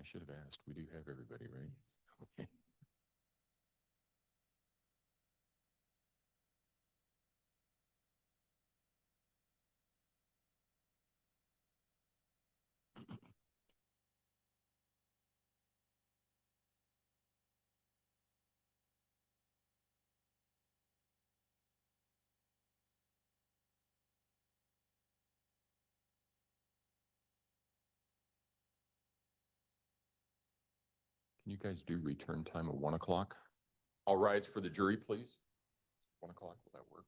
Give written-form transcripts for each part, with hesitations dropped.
should have asked. We do have everybody, right? Okay. Can you guys do return time of 1 o'clock? All rise for the jury, please. 1 o'clock, will that work?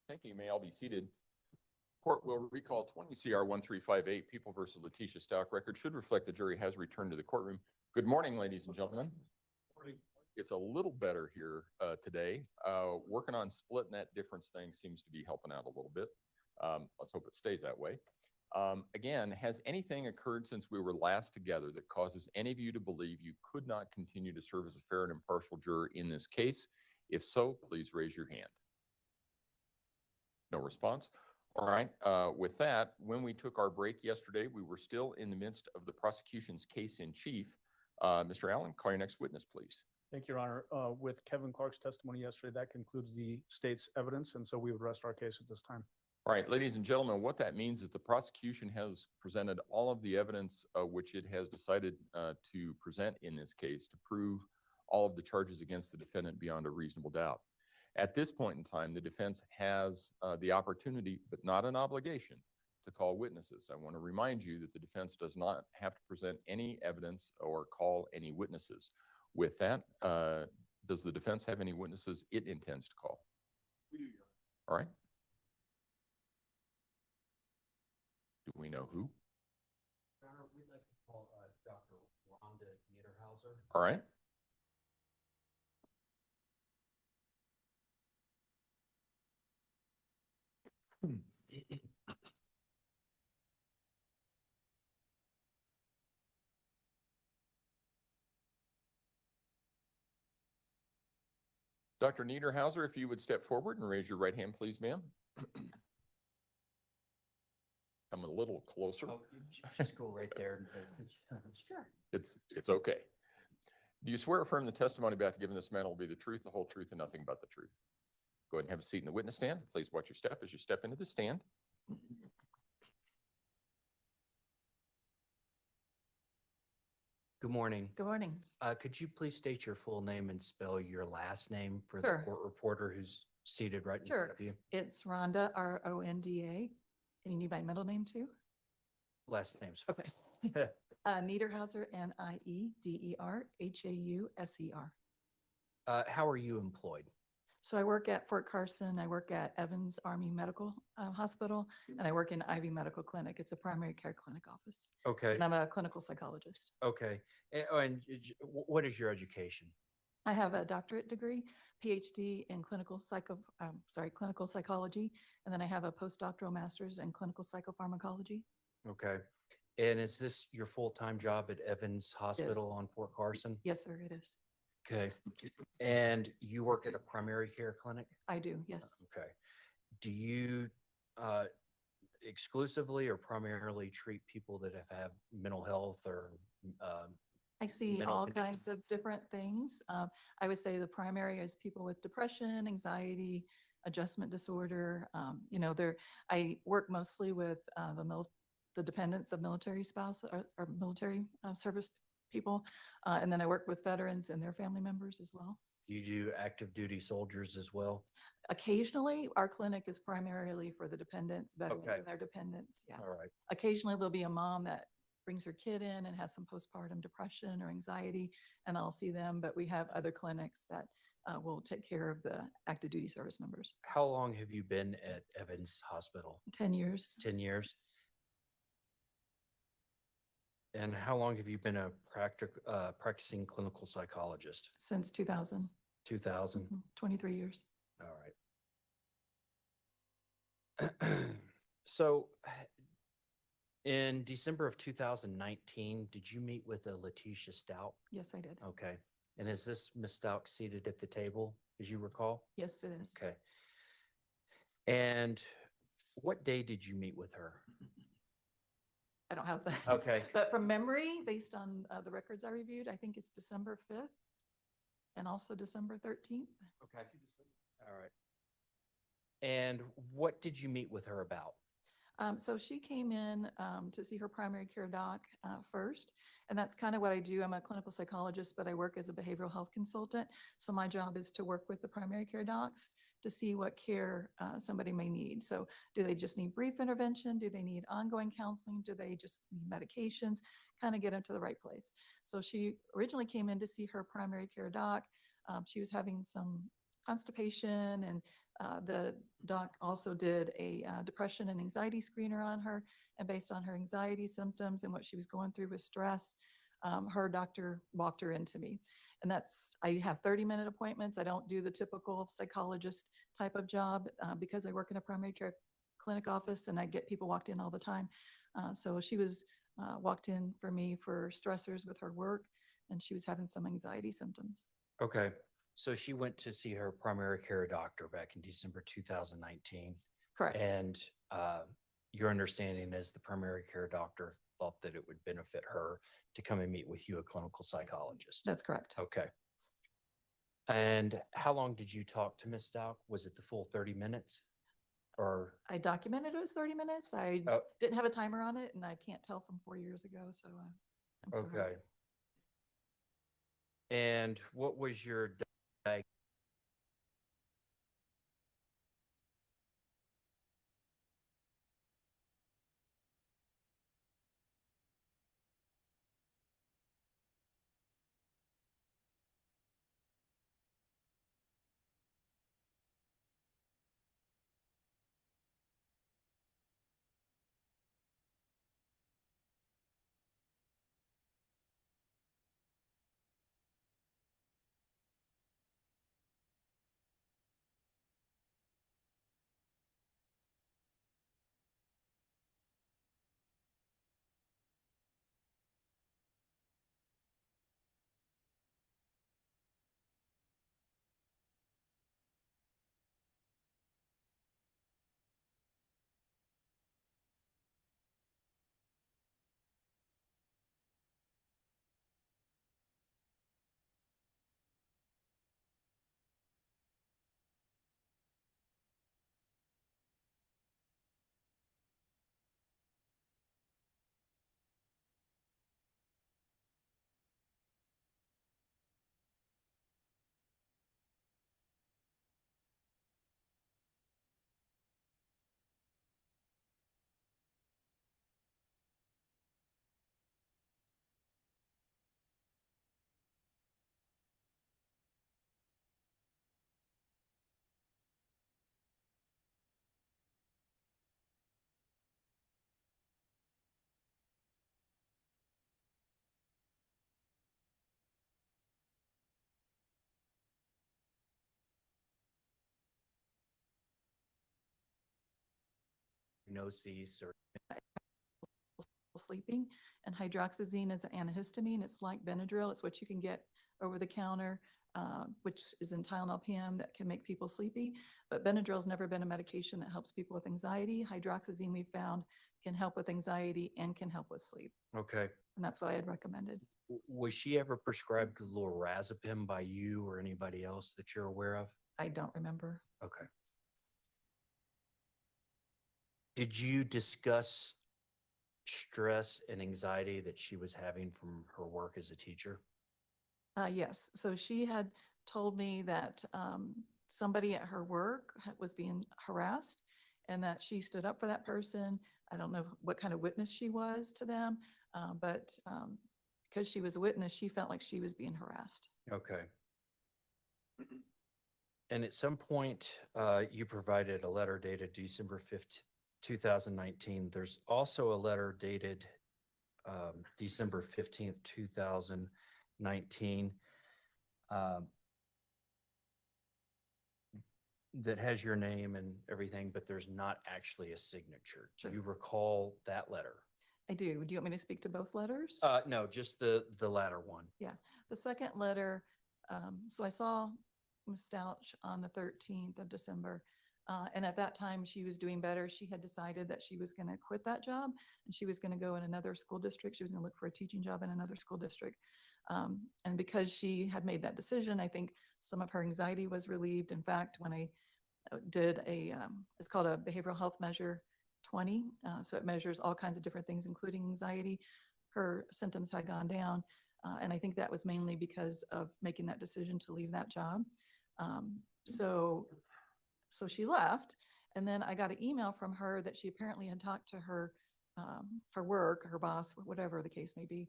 Thank you. You may all be seated. Court will recall 20 CR 1358, People versus Letitia Stout. Record should reflect the jury has returned to the courtroom. Good morning, ladies and gentlemen. Morning. It's a little better here today. Working on split net difference thing seems to be helping out a little bit. Let's hope it stays that way. Again, has anything occurred since we were last together that causes any of you to believe you could not continue to serve as a fair and impartial juror in this case? If so, please raise your hand. No response. All right. With that, when we took our break yesterday, we were still in the midst of the prosecution's case in chief. Mr. Allen, call your next witness, please. Thank you, Your Honor. With Kevin Clark's testimony yesterday, that concludes the state's evidence, and so we would rest our case at this time. All right, ladies and gentlemen, what that means is the prosecution has presented all of the evidence which it has decided to present in this case to prove all of the charges against the defendant beyond a reasonable doubt. At this point in time, the defense has the opportunity, but not an obligation, to call witnesses. I want to remind you that the defense does not have to present any evidence or call any witnesses. With that, does the defense have any witnesses it intends to call? We do. All right. Do we know who? Your Honor, we'd like to call Dr. Rhonda Niederhauser. All right. Dr. Niederhauser, if you would step forward and raise your right hand, please, ma'am. Come a little closer. Oh, just go right there. Sure. It's okay. Do you swear or affirm the testimony about to give in this matter will be the truth, the whole truth, and nothing but the truth? Go ahead and have a seat in the witness stand. Please watch your step as you step into the stand. Good morning. Good morning. Could you please state your full name and spell your last name for Sure. the court reporter who's seated right in front of you? It's Rhonda, Ronda. And you need my middle name too? Last name's Okay. Niederhauser, Niederhauser. How are you employed? So I work at Fort Carson. I work at Evans Army Medical Hospital, and I work in Ivy Medical Clinic. It's a primary care clinic office. Okay. And I'm a clinical psychologist. Okay. And what is your education? I have a doctorate degree, PhD in clinical psychology, and then I have a postdoctoral master's in clinical psychopharmacology. Okay. And is this your full-time job at Evans Hospital on Fort Carson? Yes, sir, it is. Okay. And you work at a primary care clinic? I do, yes. Okay. Do you exclusively or primarily treat people that have mental health or I see mental all conditions? kinds of different things. I would say the primary is people with depression, anxiety, adjustment disorder. I work mostly with the dependents of military spouse or military service people. And then I work with veterans and their family members as well. You do active duty soldiers as well? Occasionally, our clinic is primarily for the dependents, veterans Okay. and their dependents. Yeah. All right. Occasionally, there'll be a mom that brings her kid in and has some postpartum depression or anxiety, and I'll see them. But we have other clinics that will take care of the active duty service members. How long have you been at Evans Hospital? 10 years. 10 years. And how long have you been a practicing clinical psychologist? Since 2000. 2000? 23 years. All right. So in December of 2019, did you meet with a Letitia Stout? Yes, I did. Okay. And is this Ms. Stout seated at the table, as you recall? Yes, it is. Okay. And what day did you meet with her? I don't have that. Okay. But from memory, based on the records I reviewed, I think it's December 5th and also December 13th. Okay. All right. And what did you meet with her about? So she came in to see her primary care doc first, and that's kind of what I do. I'm a clinical psychologist, but I work as a behavioral health consultant. So my job is to work with the primary care docs to see what care somebody may need. So do they just need brief intervention? Do they need ongoing counseling? Do they just need medications? Kind of get them to the right place. So she originally came in to see her primary care doc. She was having some constipation, and the doc also did a depression and anxiety screener on her. And based on her anxiety symptoms and what she was going through with stress, her doctor walked her into me. And I have 30-minute appointments. I don't do the typical psychologist type of job because I work in a primary care clinic office and I get people walked in all the time. So she was walked in for me for stressors with her work, and she was having some anxiety symptoms. Okay. So she went to see her primary care doctor back in December 2019. Correct. And your understanding is the primary care doctor thought that it would benefit her to come and meet with you, a clinical psychologist. That's correct. Okay. And how long did you talk to Ms. Stout? Was it the full 30 minutes? Or I documented it was 30 minutes. I Oh. didn't have a timer on it, and I can't tell from 4 years ago. So I'm sorry. okay. And what was your diagnoses or Sleeping, and hydroxyzine is an antihistamine. It's like Benadryl. It's what you can get over the counter, which is in Tylenol PM that can make people sleepy. But Benadryl's never been a medication that helps people with anxiety. Hydroxyzine we found can help with anxiety and can help with sleep. okay. And that's what I had recommended. Was she ever prescribed lorazepam by you or anybody else that you're aware of? I don't remember. Okay. Did you discuss stress and anxiety that she was having from her work as a teacher? Yes. So she had told me that somebody at her work was being harassed and that she stood up for that person. I don't know what kind of witness she was to them, but because she was a witness, she felt like she was being harassed. Okay. And at some point, you provided a letter dated December 5th, 2019. There's also a letter dated December 15th, 2019. that has your name and everything, but there's not actually a signature. Do Sure. you recall that letter? I do. Do you want me to speak to both letters? No, just the latter one. The second letter, so I saw Ms. Stouch on the 13th of December. And at that time, she was doing better. She had decided that she was going to quit that job and she was going to go in another school district. She was going to look for a teaching job in another school district. And because she had made that decision, I think some of her anxiety was relieved. In fact, when I did it's called a behavioral health measure 20. So it measures all kinds of different things, including anxiety. Her symptoms had gone down. And I think that was mainly because of making that decision to leave that job. So she left. And then I got an email from her that she apparently had talked to her work, her boss, whatever the case may be.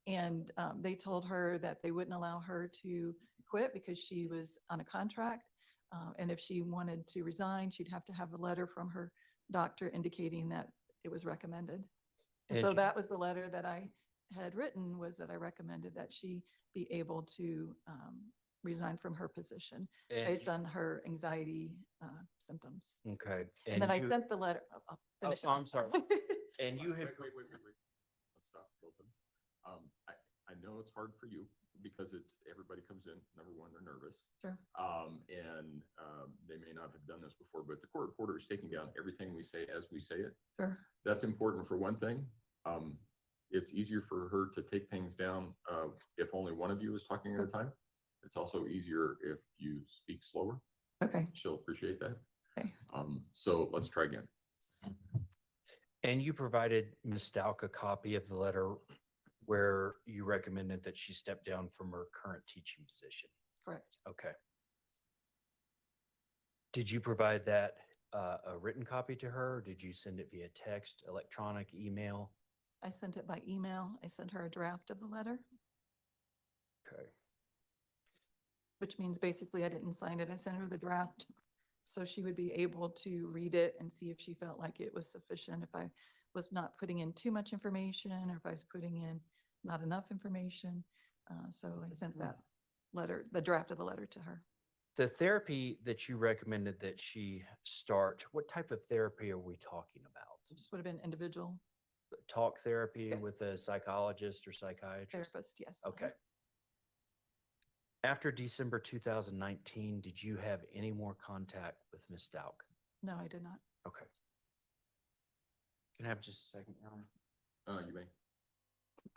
And they told her that they wouldn't allow her to quit because she was on a contract. And if she wanted to resign, she'd have to have a letter from her doctor indicating that it was recommended. And so And- that was the letter that I had written, was that I recommended that she be able to resign from her position based on her anxiety symptoms. Okay. And then I you- sent the letter. I'll finish. Oh, I'm sorry. And you had, Wait. Let's stop, both of them. I know it's hard for you because everybody comes in, number one, they're nervous. Sure. And they may not have done this before, but the court reporter is taking down everything we say as we say it. Sure. That's important for one thing. It's easier for her to take things down if only one of you is talking at a time. It's also easier if you speak slower. Okay. She'll appreciate that. Okay. So let's try again. and you provided Ms. Stalk a copy of the letter where you recommended that she step down from her current teaching position. Correct. Okay. Did you provide that a written copy to her? Or did you send it via text, electronic, email? I sent it by email. I sent her a draft of the letter, Okay. which means basically I didn't sign it. I sent her the draft so she would be able to read it and see if she felt like it was sufficient, if I was not putting in too much information or if I was putting in not enough information. So I sent that letter, the draft of the letter to her. The therapy that you recommended that she start, what type of therapy are we talking about? It just would have been individual Talk therapy Yes. with a psychologist or psychiatrist? therapist, yes. Okay. After December 2019, did you have any more contact with Ms. Stalk? No, I did not. Okay. Can I have just a second, Your Honor? You may.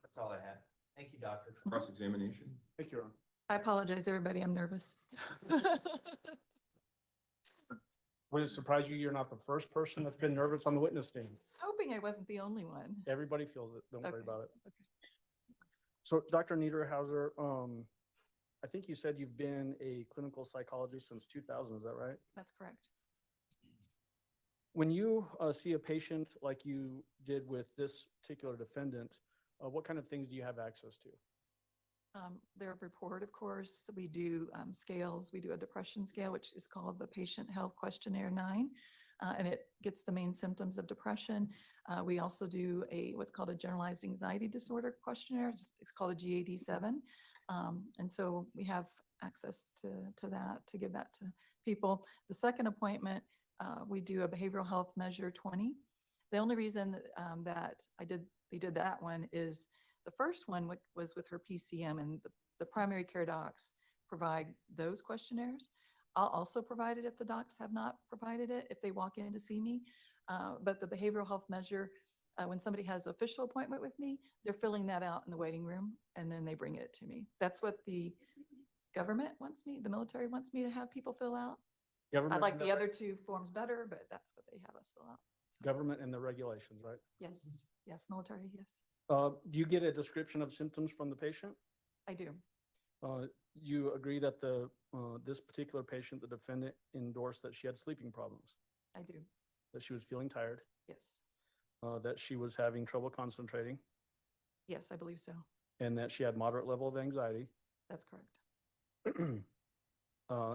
That's all I had. Thank you, doctor. Cross-examination. Thank you, Ron. I apologize, everybody. I'm nervous. Would it surprise you, you're not the first person that's been nervous on the witness stand? Hoping I wasn't the only one. Everybody feels it. Don't worry Okay. about it. Okay. So Dr. Niederhauser, I think you said you've been a clinical psychologist since 2000, is that right? That's correct. When you see a patient like you did with this particular defendant, what kind of things do you have access to? Their report, of course, we do scales. We do a depression scale, which is called the Patient Health Questionnaire 9, and it gets the main symptoms of depression. We also do what's called a generalized anxiety disorder questionnaire. It's called a GAD-7. And so we have access to that, to give that to people. The second appointment, we do a behavioral health measure 20. The only reason that they did that one is the first one was with her PCM, and the primary care docs provide those questionnaires. I'll also provide it if the docs have not provided it, if they walk in to see me. But the behavioral health measure, when somebody has an official appointment with me, they're filling that out in the waiting room and then they bring it to me. That's what the government wants me, the military wants me to have people fill out. I Government like and the other two forms better, but that's what they have us fill out. Government and the regulations, right? Yes, yes, military, yes, Do you get a description of symptoms from the patient? I do. You agree that this particular patient, the defendant, endorsed that she had sleeping problems, I do, that she was feeling tired, yes. that she was having trouble concentrating, Yes, I believe so. and that she had moderate level of anxiety. That's correct.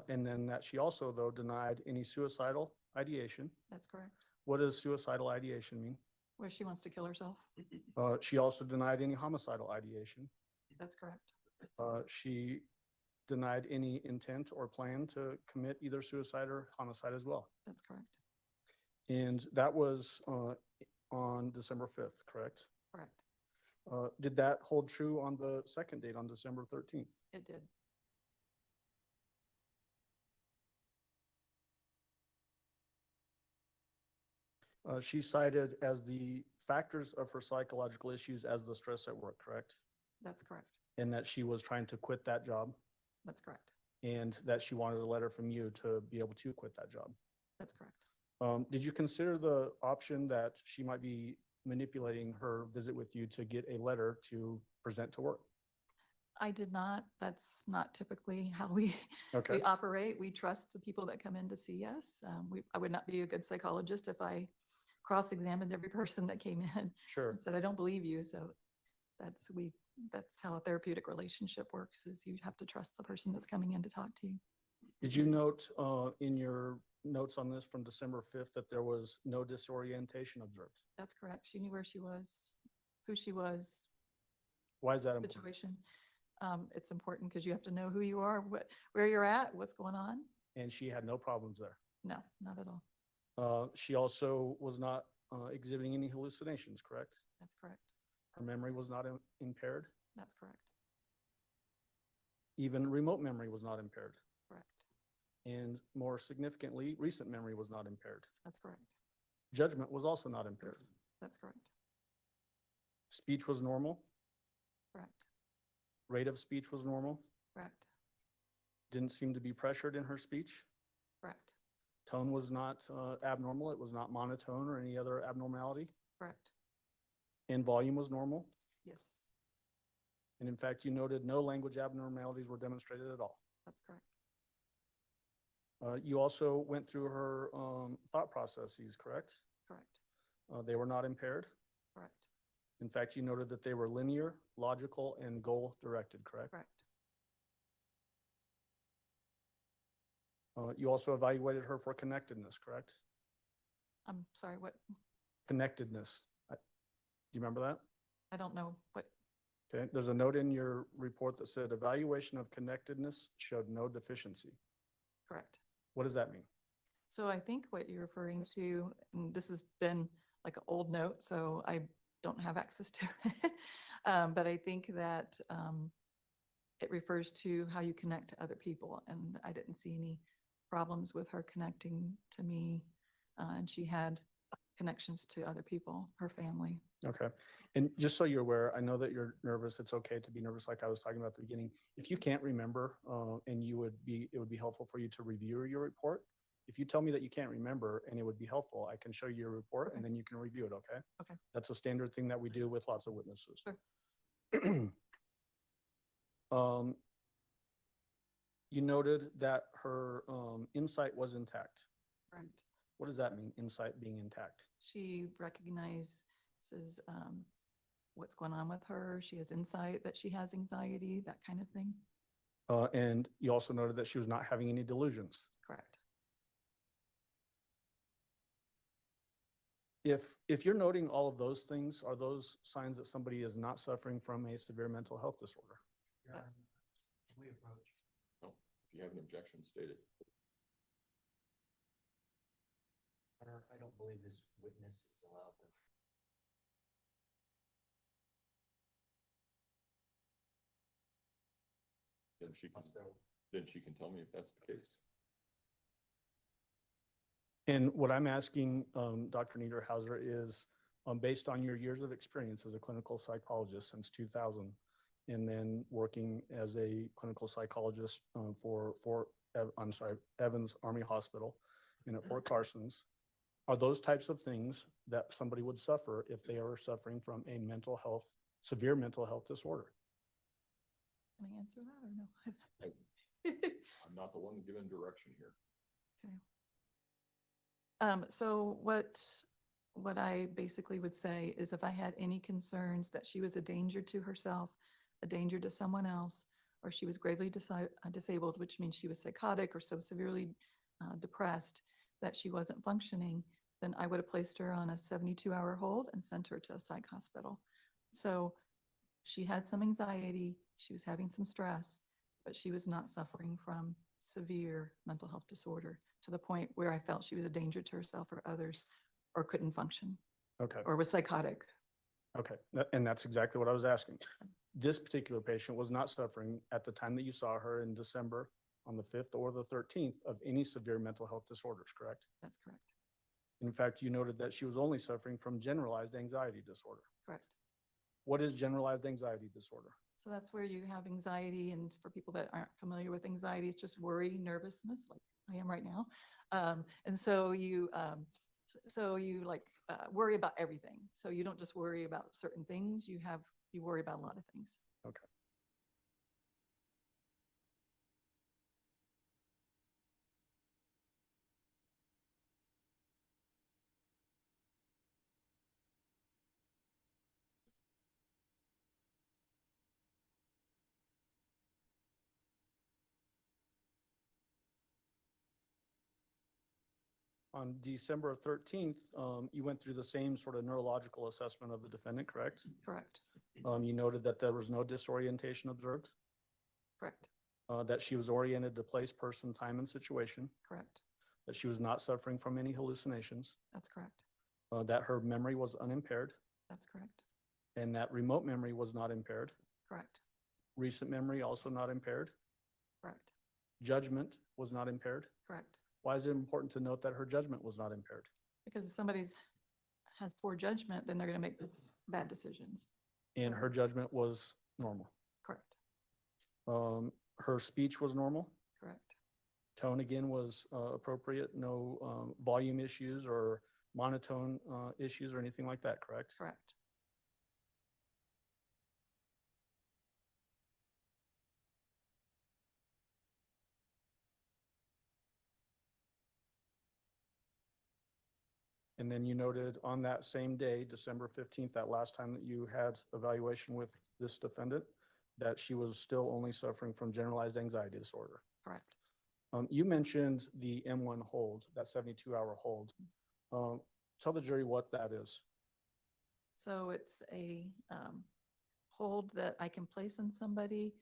And then that she also, though, denied any suicidal ideation. That's correct. What does suicidal ideation mean? Where she wants to kill herself. She also denied any homicidal ideation. That's correct. She denied any intent or plan to commit either suicide or homicide as well. That's correct. And that was on December 5th, correct? Correct. Did that hold true on the second date, on December 13th? It did. She cited as the factors of her psychological issues as the stress at work, correct? That's correct. And that she was trying to quit that job, That's correct. and that she wanted a letter from you to be able to quit that job. That's correct. Did you consider the option that she might be manipulating her visit with you to get a letter to present to work? I did not. That's not typically how we Okay, operate. We trust the people that come in to see us. I would not be a good psychologist if I cross-examined every person that came in sure. and said, I don't believe you. So that's how a therapeutic relationship works, is you have to trust the person that's coming in to talk to you. Did you note in your notes on this from December 5th that there was no disorientation observed? That's correct. She knew where she was, who she was, Why is that important? situation. It's important because you have to know who you are, where you're at, what's going on. And she had no problems there. No, not at all. She also was not exhibiting any hallucinations, correct? That's correct. Her memory was not impaired. That's correct. Even remote memory was not impaired. Correct. And more significantly, recent memory was not impaired. That's correct. Judgment was also not impaired. That's correct. Speech was normal. Correct. Rate of speech was normal. Correct. Didn't seem to be pressured in her speech. Correct. Tone was not abnormal. It was not monotone or any other abnormality. Correct. And volume was normal. Yes, And in fact, you noted no language abnormalities were demonstrated at all. that's correct. You also went through her thought processes, correct? Correct. They were not impaired. Correct. In fact, you noted that they were linear, logical, and goal-directed, correct? Correct. You also evaluated her for connectedness, correct? I'm sorry, what? Connectedness. Do you remember that? I don't know what. Okay, there's a note in your report that said evaluation of connectedness showed no deficiency. Correct. What does that mean? So I think what you're referring to, and this has been like an old note, so I don't have access to it. But I think that it refers to how you connect to other people. And I didn't see any problems with her connecting to me. And she had connections to other people, her family. Okay. And just so you're aware, I know that you're nervous. It's okay to be nervous, like I was talking about at the beginning. If you can't remember, and it would be helpful for you to review your report. If you tell me that you can't remember and it would be helpful, I can show you your report and Okay. then you can review it, okay? Okay. That's a standard thing that we do with lots of witnesses. Sure. You noted that her insight was intact. Right. What does that mean, insight being intact? She recognizes what's going on with her. She has insight that she has anxiety, that kind of thing. And you also noted that she was not having any delusions. Correct. If you're noting all of those things, are those signs that somebody is not suffering from a severe mental health disorder? That's- Can we approach? No, if you have an objection, state it. I don't believe this witness is allowed to. Then she can tell me if that's the case. And what I'm asking Dr. Niederhauser is, based on your years of experience as a clinical psychologist since 2000, and then working as a clinical psychologist for Evans Army Hospital and at Fort Carson's, are those types of things that somebody would suffer if they are suffering from a severe mental health disorder? Can I answer that or no? I'm not the one giving direction here. Okay. So what I basically would say is if I had any concerns that she was a danger to herself, a danger to someone else, or she was gravely disabled, which means she was psychotic or so severely depressed that she wasn't functioning, then I would have placed her on a 72-hour hold and sent her to a psych hospital. So she had some anxiety, she was having some stress, but she was not suffering from severe mental health disorder to the point where I felt she was a danger to herself or others, or couldn't function, Okay, or was psychotic. okay. And that's exactly what I was asking. This particular patient was not suffering at the time that you saw her in December on the 5th or the 13th of any severe mental health disorders, correct? That's correct. In fact, you noted that she was only suffering from generalized anxiety disorder. Correct. What is generalized anxiety disorder? So that's where you have anxiety, and for people that aren't familiar with anxiety, it's just worry, nervousness, like I am right now. And so you worry about everything. So you don't just worry about certain things, you worry about a lot of things. Okay. On December 13th, you went through the same sort of neurological assessment of the defendant, correct? Correct. You noted that there was no disorientation observed, Correct. that she was oriented to place, person, time, and situation, Correct. that she was not suffering from any hallucinations, That's correct. that her memory was unimpaired, That's correct. and that remote memory was not impaired, Correct. recent memory also not impaired, Correct. judgment was not impaired. Correct. Why is it important to note that her judgment was not impaired? Because if somebody's has poor judgment, then they're going to make bad decisions. And her judgment was normal. Correct. Her speech was normal. Correct. Tone again was appropriate, no volume issues or monotone issues or anything like that, correct? Correct. And then you noted on that same day, December 15th, that last time that you had evaluation with this defendant, that she was still only suffering from generalized anxiety disorder. Correct. You mentioned the M1 hold, that 72-hour hold. Tell the jury what that is. So it's a hold that I can place on somebody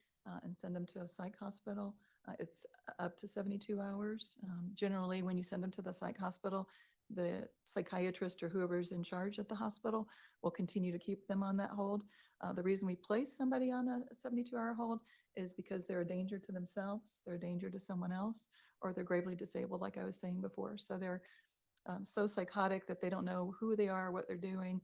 and send them to a psych hospital. It's up to 72 hours. Generally, when you send them to the psych hospital, the psychiatrist or whoever's in charge at the hospital will continue to keep them on that hold. The reason we place somebody on a 72-hour hold is because they're a danger to themselves, they're a danger to someone else, or they're gravely disabled, like I was saying before. So they're so psychotic that they don't know who they are, what they're doing,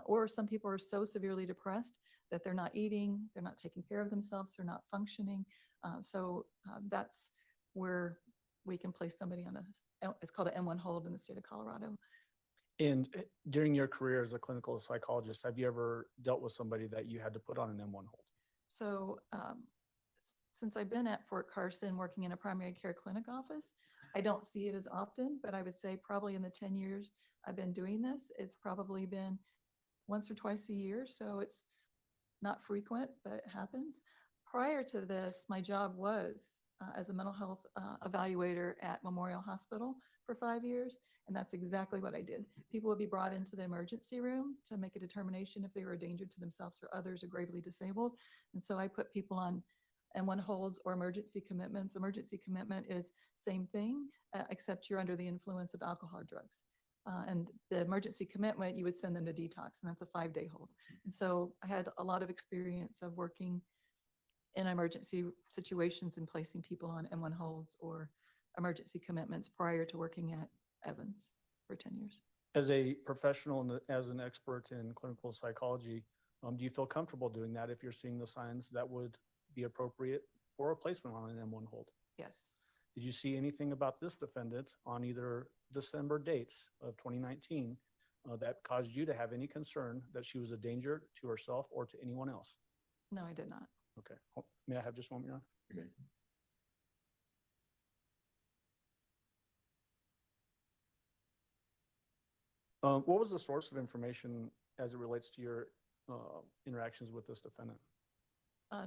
or some people are so severely depressed that they're not eating, they're not taking care of themselves, they're not functioning. So that's where we can place somebody on it's called an M1 hold in the state of Colorado. And during your career as a clinical psychologist, have you ever dealt with somebody that you had to put on an M1 hold? So since I've been at Fort Carson working in a primary care clinic office, I don't see it as often, but I would say probably in the 10 years I've been doing this, it's probably been once or twice a year. So it's not frequent, but it happens. Prior to this, my job was as a mental health evaluator at Memorial Hospital for 5 years. And that's exactly what I did. People would be brought into the emergency room to make a determination if they were a danger to themselves or others or gravely disabled. And so I put people on M1 holds or emergency commitments. Emergency commitment is same thing, except you're under the influence of alcohol or drugs. And the emergency commitment, you would send them to detox, and that's a 5-day hold. And so I had a lot of experience of working in emergency situations and placing people on M1 holds or emergency commitments prior to working at Evans for 10 years. As a professional and as an expert in clinical psychology, do you feel comfortable doing that if you're seeing the signs that would be appropriate for a placement on an M1 hold? Yes. Did you see anything about this defendant on either December dates of 2019 that caused you to have any concern that she was a danger to herself or to anyone else? No, I did not. Okay. May I have just 1 minute? You may. What was the source of information as it relates to your interactions with this defendant?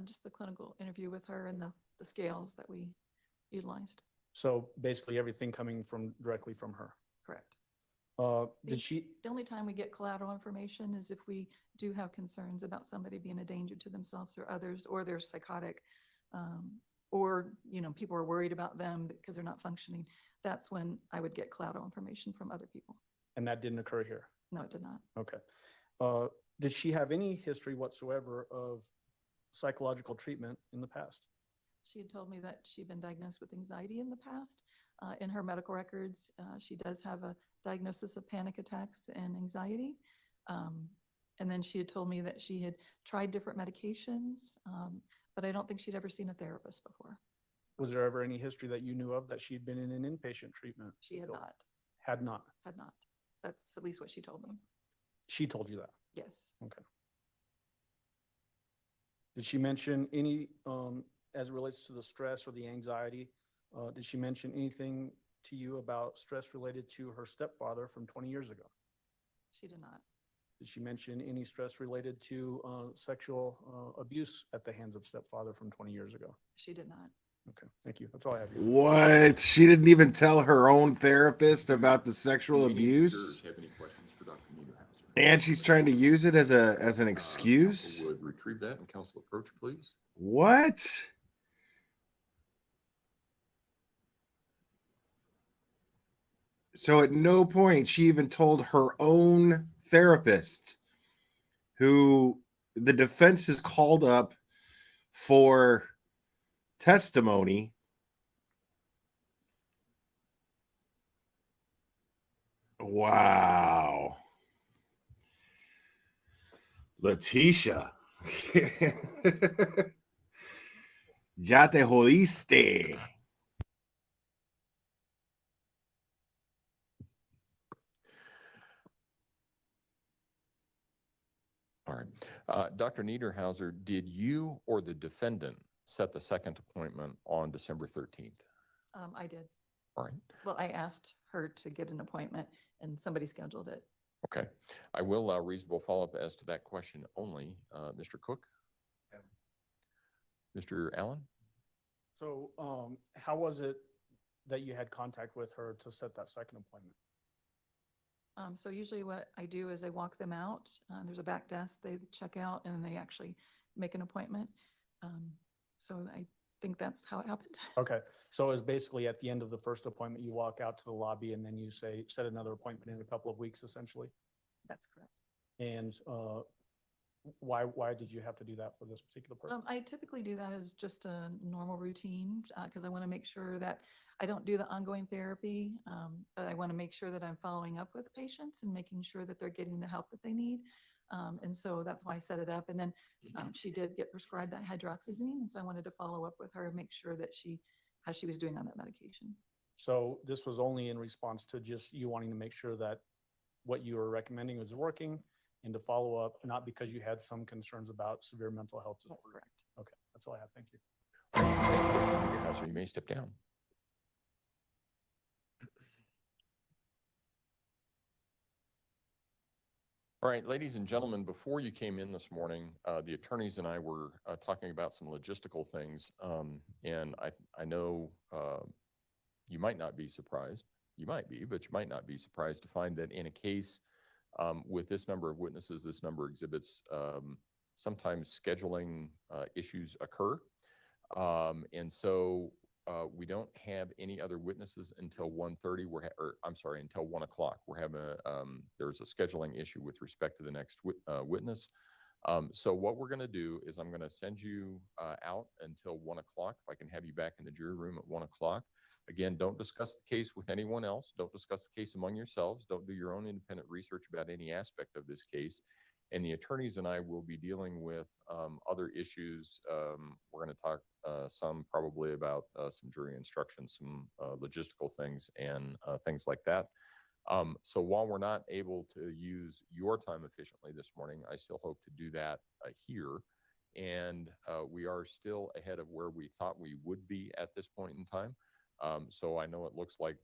Just the clinical interview with her and the scales that we utilized. So basically everything coming from directly from her. Correct. Did she? The only time we get collateral information is if we do have concerns about somebody being a danger to themselves or others, or they're psychotic. or, people are worried about them because they're not functioning, that's when I would get collateral information from other people. And that didn't occur here? No, it did not. Okay. Did she have any history whatsoever of psychological treatment in the past? She had told me that she'd been diagnosed with anxiety in the past. In her medical records, she does have a diagnosis of panic attacks and anxiety. And then she had told me that she had tried different medications, but I don't think she'd ever seen a therapist before. Was there ever any history that you knew of that she'd been in an inpatient treatment? She had not, Had not. had not. That's at least what she told me. She told you that? Yes. Okay. Did she mention any, as it relates to the stress or the anxiety, did she mention anything to you about stress related to her stepfather from 20 years ago? She did not. Did she mention any stress related to sexual abuse at the hands of stepfather from 20 years ago? She did not. Okay, thank you. That's all I have. What? She didn't even tell her own therapist about the sexual Do any abuse? jurors have any questions for Dr. Niederhauser? And she's trying to use it as an Counsel excuse? would retrieve that and counsel approach, please. What? So at no point she even told her own therapist, who the defense has called up for testimony. Wow. Leticia. Ya te jodiste. All right. Dr. Niederhauser, did you or the defendant set the second appointment on December 13th? I did. All right. Well, I asked her to get an appointment and somebody scheduled it. Okay. I will allow reasonable follow-up as to that question only. Mr. Cook? Mr. Allen? So how was it that you had contact with her to set that second appointment? So usually what I do is I walk them out. There's a back desk, they check out, and then they actually make an appointment. So I think that's how it happened. Okay, so it was basically at the end of the first appointment, you walk out to the lobby and then you say, set another appointment in a couple of weeks, essentially? That's correct. And why did you have to do that for this particular person? I typically do that as just a normal routine because I want to make sure that I don't do the ongoing therapy, but I want to make sure that I'm following up with patients and making sure that they're getting the help that they need. And so that's why I set it up. And then she did get prescribed that hydroxyzine. And so I wanted to follow up with her and make sure that how she was doing on that medication. So this was only in response to just you wanting to make sure that what you were recommending was working and to follow up, not because you had some concerns about severe mental health That's disorder. correct. Okay, that's all I have. Thank you. Thank you, Dr. Niederhauser. You may step down. All right, ladies and gentlemen, before you came in this morning, the attorneys and I were talking about some logistical things. And I know you might not be surprised. You might be, but you might not be surprised to find that in a case with this number of witnesses, this number of exhibits, sometimes scheduling issues occur. And so we don't have any other witnesses until 1:30. Until 1 o'clock. We're having there's a scheduling issue with respect to the next witness. So what we're going to do is I'm going to send you out until 1 o'clock. If I can have you back in the jury room at 1 o'clock. Again, don't discuss the case with anyone else. Don't discuss the case among yourselves. Don't do your own independent research about any aspect of this case. And the attorneys and I will be dealing with other issues. We're going to talk some probably about some jury instructions, some logistical things and things like that. So while we're not able to use your time efficiently this morning, I still hope to do that here. And we are still ahead of where we thought we would be at this point in time. So I know it looks like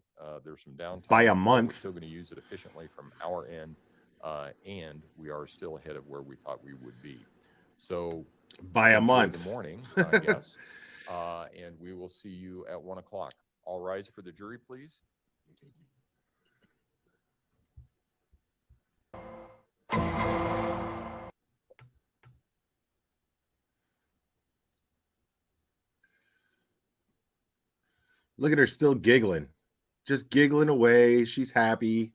there's some downtime. By a but month. We're still going to use it efficiently from our end. And we are still ahead of where we thought we would be. So By a enjoy month. the morning, I guess. And we will see you at 1 o'clock. All rise for the jury, please. Look at her still giggling. Just giggling away. She's happy.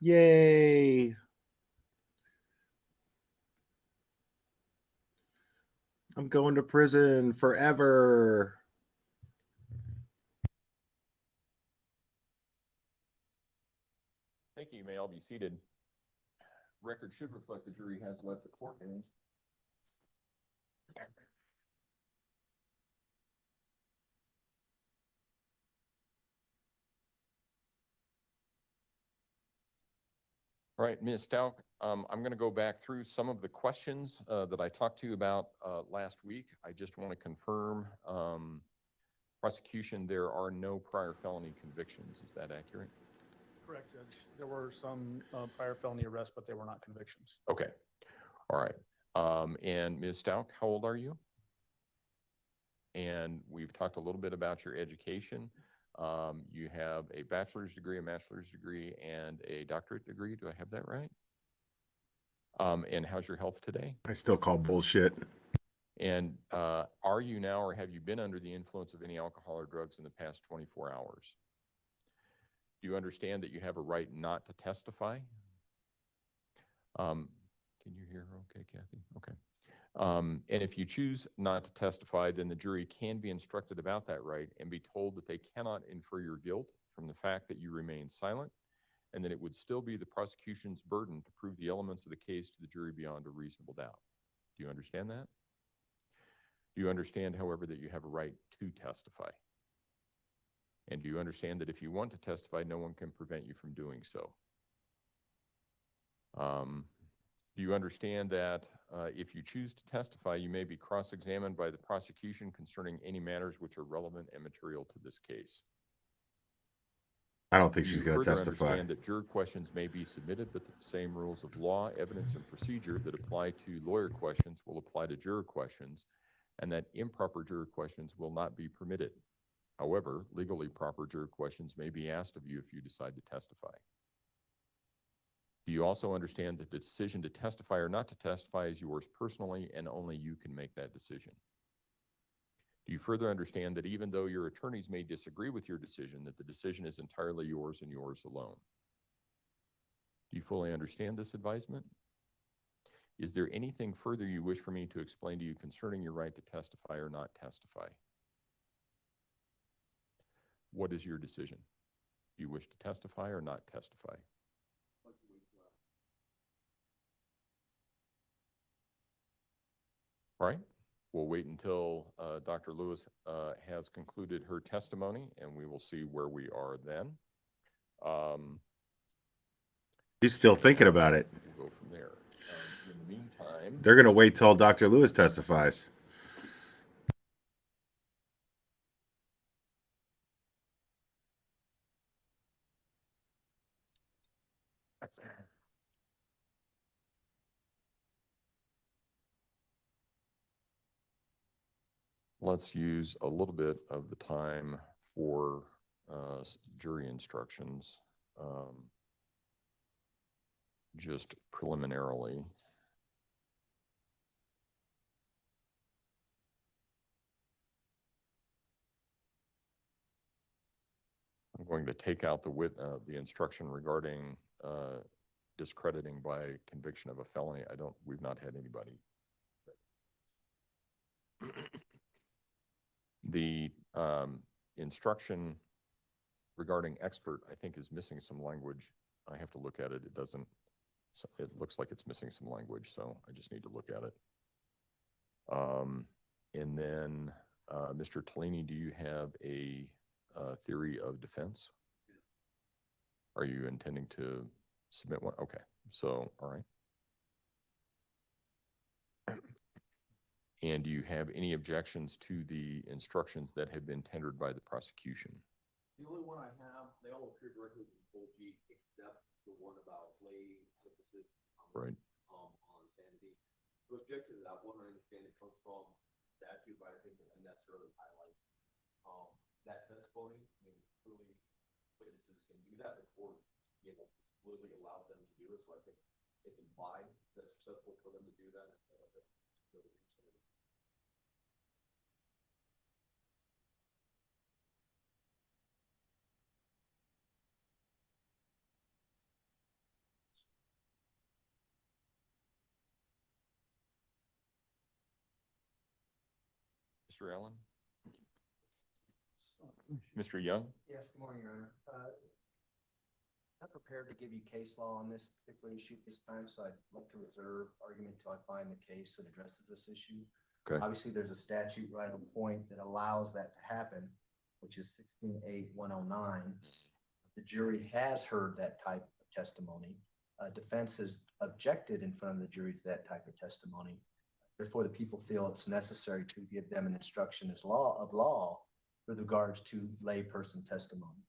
Yay. I'm going to prison forever. Thank you. You may all be seated. Record should reflect the jury has left the courtroom. All right, Ms. Stout, I'm going to go back through some of the questions that I talked to you about last week. I just want to confirm, prosecution, there are no prior felony convictions. Is that accurate? Correct, Judge. There were some prior felony arrests, but they were not convictions. Okay. All right. And Ms. Stout, how old are you? And we've talked a little bit about your education. You have a bachelor's degree, a master's degree, and a doctorate degree. Do I have that right? And how's your health today? I still call bullshit. And are you now or have you been under the influence of any alcohol or drugs in the past 24 hours? Do you understand that you have a right not to testify? Can you hear her okay, Kathy? Okay. And if you choose not to testify, then the jury can be instructed about that right and be told that they cannot infer your guilt from the fact that you remain silent, and that it would still be the prosecution's burden to prove the elements of the case to the jury beyond a reasonable doubt. Do you understand that? Do you understand, however, that you have a right to testify? And do you understand that if you want to testify, no one can prevent you from doing so? Do you understand that if you choose to testify, you may be cross-examined by the prosecution concerning any matters which are relevant and material to this case? I don't think Do she's you going to further testify. understand that juror questions may be submitted, but that the same rules of law, evidence, and procedure that apply to lawyer questions will apply to juror questions, and that improper juror questions will not be permitted? However, legally proper juror questions may be asked of you if you decide to testify. Do you also understand that the decision to testify or not to testify is yours personally, and only you can make that decision? Do you further understand that even though your attorneys may disagree with your decision, that the decision is entirely yours and yours alone? Do you fully understand this advisement? Is there anything further you wish for me to explain to you concerning your right to testify or not testify? What is your decision? Do you wish to testify or not testify? All right, we'll wait until Dr. Lewis has concluded her testimony, and we will see where we are then. She's still thinking about it. We'll go from there. In the meantime, They're going to wait till Dr. Lewis testifies. let's use a little bit of the time for jury instructions, just preliminarily. I'm going to take out the instruction regarding discrediting by conviction of a felony. We've not had anybody. The instruction regarding expert, I think, is missing some language. I have to look at it. It looks like it's missing some language, so I just need to look at it. And then, Mr. Tellini, do you have a theory of defense? Are you intending to submit one? Okay, so, all right. And do you have any objections to the instructions that have been tendered by the prosecution? The only one I have, they all appear directly with the full G, except the one about lay emphasis Right. on sanity. To object to that one, I understand it comes from statute, but I think it unnecessarily highlights that testimony. I mean, clearly witnesses can do that. The court, clearly allowed them to do it, so I think it's implied that it's acceptable for them to do that. Mr. Allen? Mr. Young? Yes, good morning, Your Honor. Not prepared to give you case law on this particular issue this time, so I'd like to reserve argument until I find the case that addresses this issue. Okay. Obviously, there's a statute right on point that allows that to happen, which is 16.8.109. The jury has heard that type of testimony. Defense has objected in front of the jury to that type of testimony. Therefore, the people feel it's necessary to give them an instruction as law with regards to layperson testimony.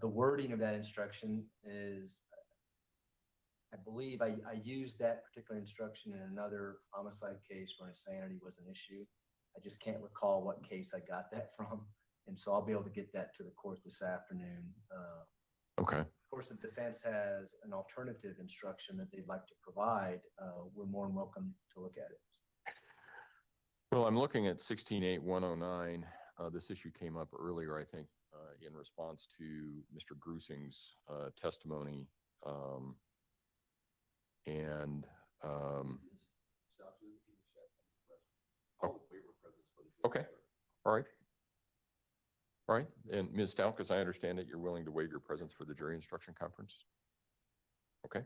The wording of that instruction is, I believe I used that particular instruction in another homicide case where insanity was an issue. I just can't recall what case I got that from. And so I'll be able to get that to the court this afternoon. Okay. Of course, the defense has an alternative instruction that they'd like to provide. We're more than welcome to look at it. Well, I'm looking at 16.8.109. This issue came up earlier, I think, in response to Mr. Grusing's testimony. Okay, all right. All right, and Ms. Stout, as I understand it, you're willing to waive your presence for the jury instruction conference? Okay.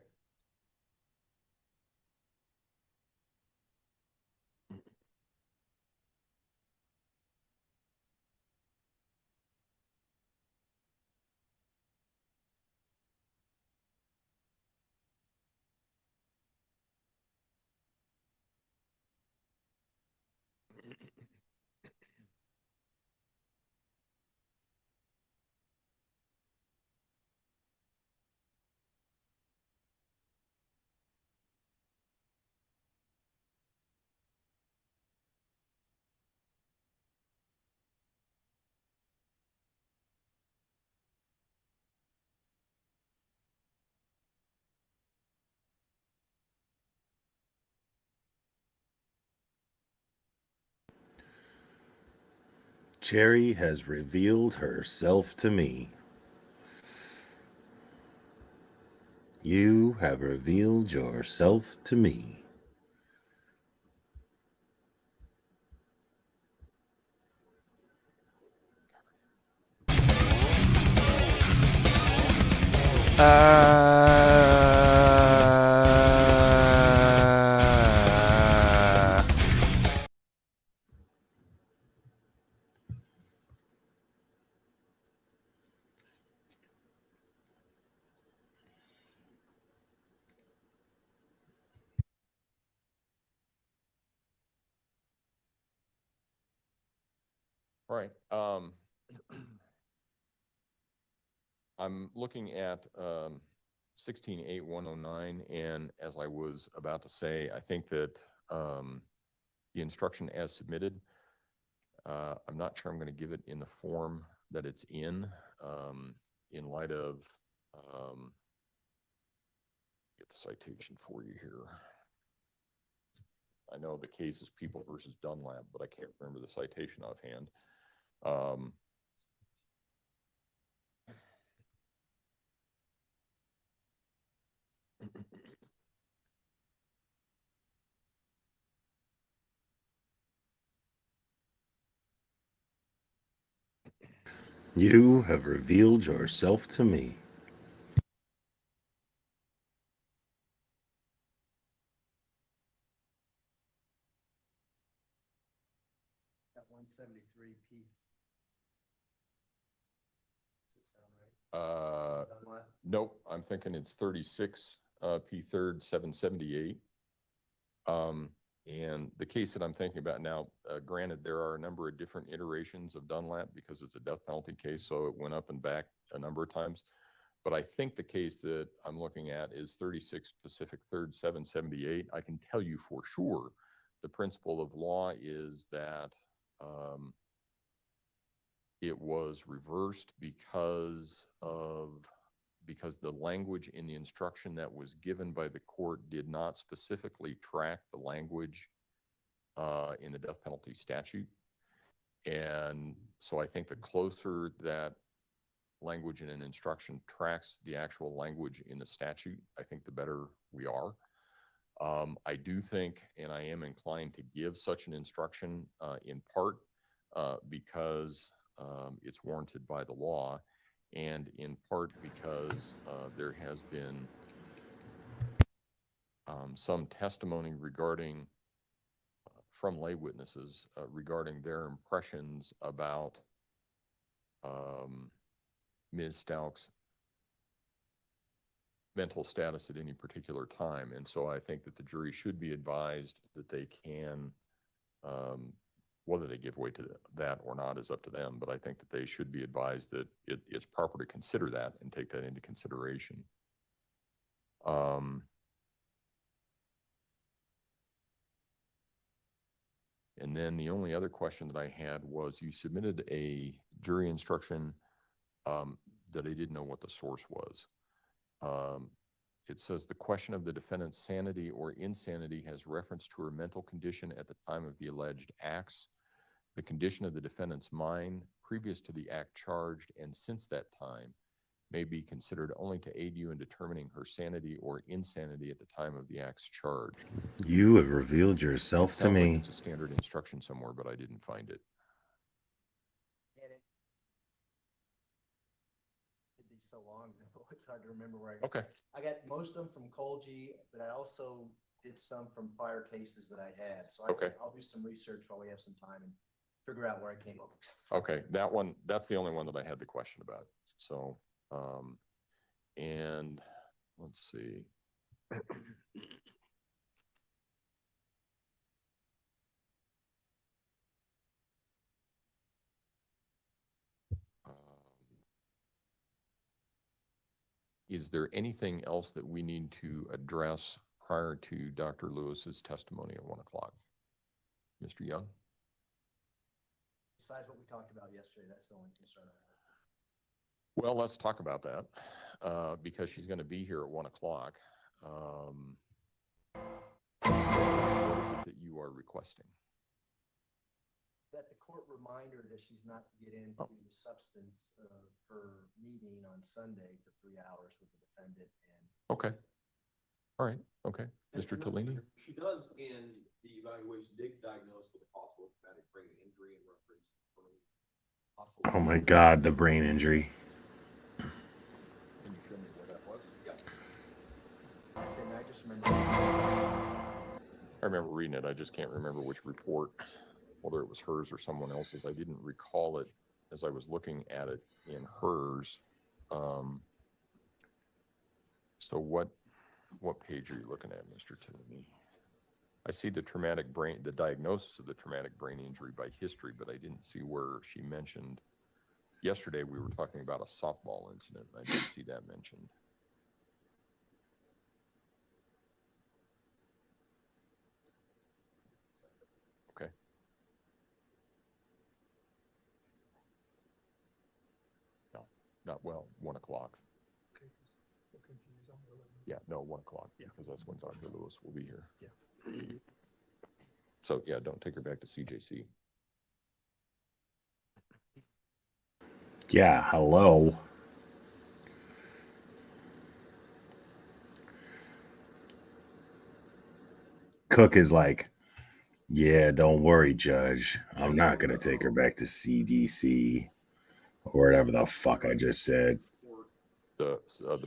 Cherry has revealed herself to me. You have revealed yourself to me. All right. I'm looking at 16.8.109, and as I was about to say, I think that the instruction as submitted, I'm not sure I'm going to give it in the form that it's in light of, get the citation for you here. I know the case is People versus Dunlap, but I can't remember the citation offhand. You have revealed yourself to me. Got 173 P. Does it sound right? Dunlap? Nope, I'm thinking it's 36 P third 778. And the case that I'm thinking about now, granted, there are a number of different iterations of Dunlap because it's a death penalty case, so it went up and back a number of times. But I think the case that I'm looking at is 36 Pacific 3rd 778. I can tell you for sure the principle of law is that it was reversed because the language in the instruction that was given by the court did not specifically track the language in the death penalty statute. And so I think the closer that language in an instruction tracks the actual language in the statute, I think the better we are. I do think, and I am inclined to give such an instruction in part because it's warranted by the law, and in part because there has been some testimony regarding from lay witnesses regarding their impressions about Ms. Stauch's mental status at any particular time. And so I think that the jury should be advised that they can, whether they give way to that or not is up to them, but I think that they should be advised that it's proper to consider that and take that into consideration. And then the only other question that I had was you submitted a jury instruction that I didn't know what the source was. It says the question of the defendant's sanity or insanity has reference to her mental condition at the time of the alleged acts, the condition of the defendant's mind previous to the act charged, and since that time may be considered only to aid you in determining her sanity or insanity at the time of the acts charged. You have revealed yourself to Sounds like me. it's a standard instruction somewhere, but I didn't find it. And it did these so long ago, it's hard to remember where I. Okay. I got most of them from Colgy, but I also did some from prior cases that I had. So Okay. I'll do some research while we have some time and figure out where I came up. Okay, that one, that's the only one that I had the question about. So, and let's see. Is there anything else that we need to address prior to Dr. Lewis's testimony at 1 o'clock? Mr. Young? Besides what we talked about yesterday, that's the only concern I have. Well, let's talk about that, because she's going to be here at 1 o'clock. What is it that you are requesting? That the court remind her that she's not to get into the substance of her meeting on Sunday for 3 hours with the defendant and. Okay. All right. Okay. Mr. Tellini? She does in the evaluation, diagnose with a possible traumatic brain injury and reference. Oh my God, the brain injury. Can you show me where that was? Yeah. That's it, I just remember. I remember reading it. I just can't remember which report, whether it was hers or someone else's. I didn't recall it as I was looking at it in hers. So what page are you looking at, Mr. Tilley? I see the diagnosis of the traumatic brain injury by history, but I didn't see where she mentioned. Yesterday, we were talking about a softball incident. I didn't see that mentioned. Okay. No, not well, 1 o'clock. Yeah, no, 1 o'clock, because that's when Dr. Lewis will be here. Yeah. So, yeah, don't take her back to CJC. Yeah, hello. Cook is like, yeah, don't worry, Judge. I'm not going to take her back to CDC or whatever the fuck I just said. The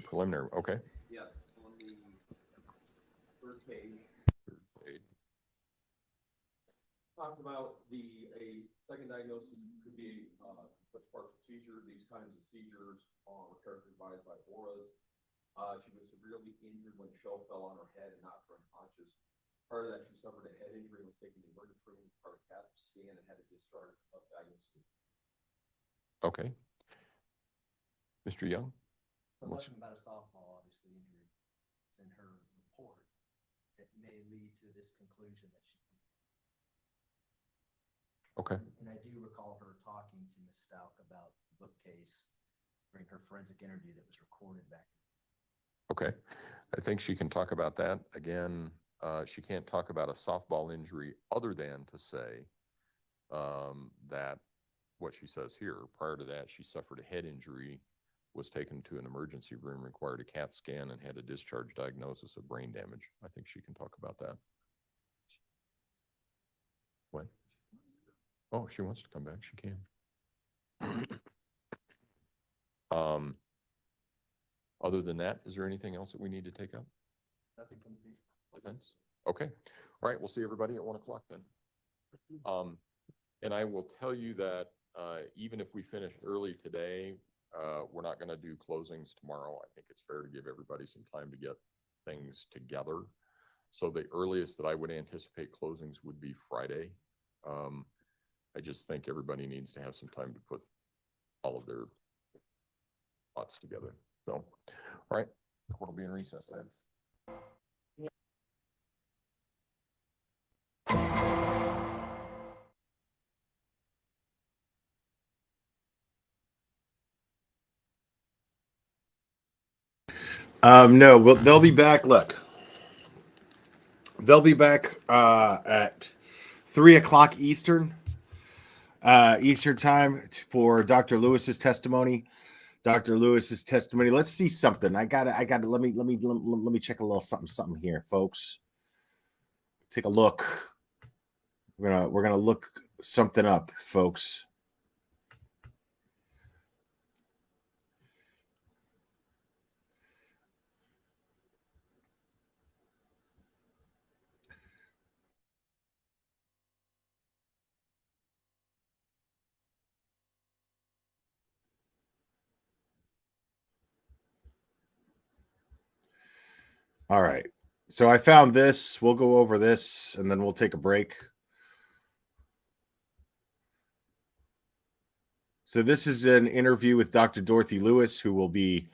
preliminary, okay. Yeah, on the third page, talked about a second diagnosis could be partial seizure. These kinds of seizures are characterized by auras. She was severely injured when a shell fell on her head and knocked her unconscious. Part of that, she suffered a head injury and was taken to the emergency room, part of CAT scan, and had a discharge of diagnosis. Okay. Mr. Young? Nothing about a softball, obviously, injury. It's in her report that may lead to this conclusion that she. Okay. And I do recall her talking to Ms. Stauch about the bookcase during her forensic interview that was recorded back. Okay. I think she can talk about that. Again, she can't talk about a softball injury other than to say that what she says here, prior to that, she suffered a head injury, was taken to an emergency room, required a CAT scan, and had a discharge diagnosis of brain damage. I think she can talk about that. What? Oh, if she wants to come back, she can. Other than that, is there anything else that we need to take up? Nothing from me. Events? Okay. All right, we'll see everybody at 1 o'clock then. And I will tell you that, even if we finished early today, we're not gonna do closings tomorrow. I think it's fair to give everybody some time to get things together. So the earliest that I would anticipate closings would be Friday. I just think everybody needs to have some time to put all of their thoughts together. So, all right, we'll be in recess then. No, well, they'll be back. Look, they'll be back at 3 o'clock Eastern time for Dr. Lewis's testimony. Dr. Lewis's testimony. Let's see something. I got to let me check a little something here, folks. Take a look. We're gonna look something up, folks. All right. So I found this. We'll go over this and then we'll take a break. So this is an interview with Dr. Dorothy Lewis, who will be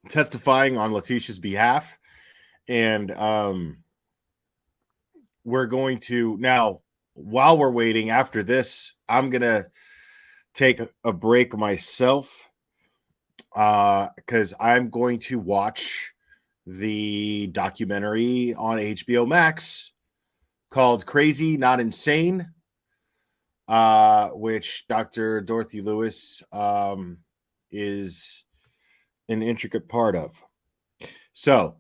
testifying on Letitia's behalf. And we're going to now, while we're waiting after this, I'm going to take a break myself because I'm going to watch the documentary on HBO Max called Crazy, Not Insane, which Dr. Dorothy Lewis is an intricate part of. So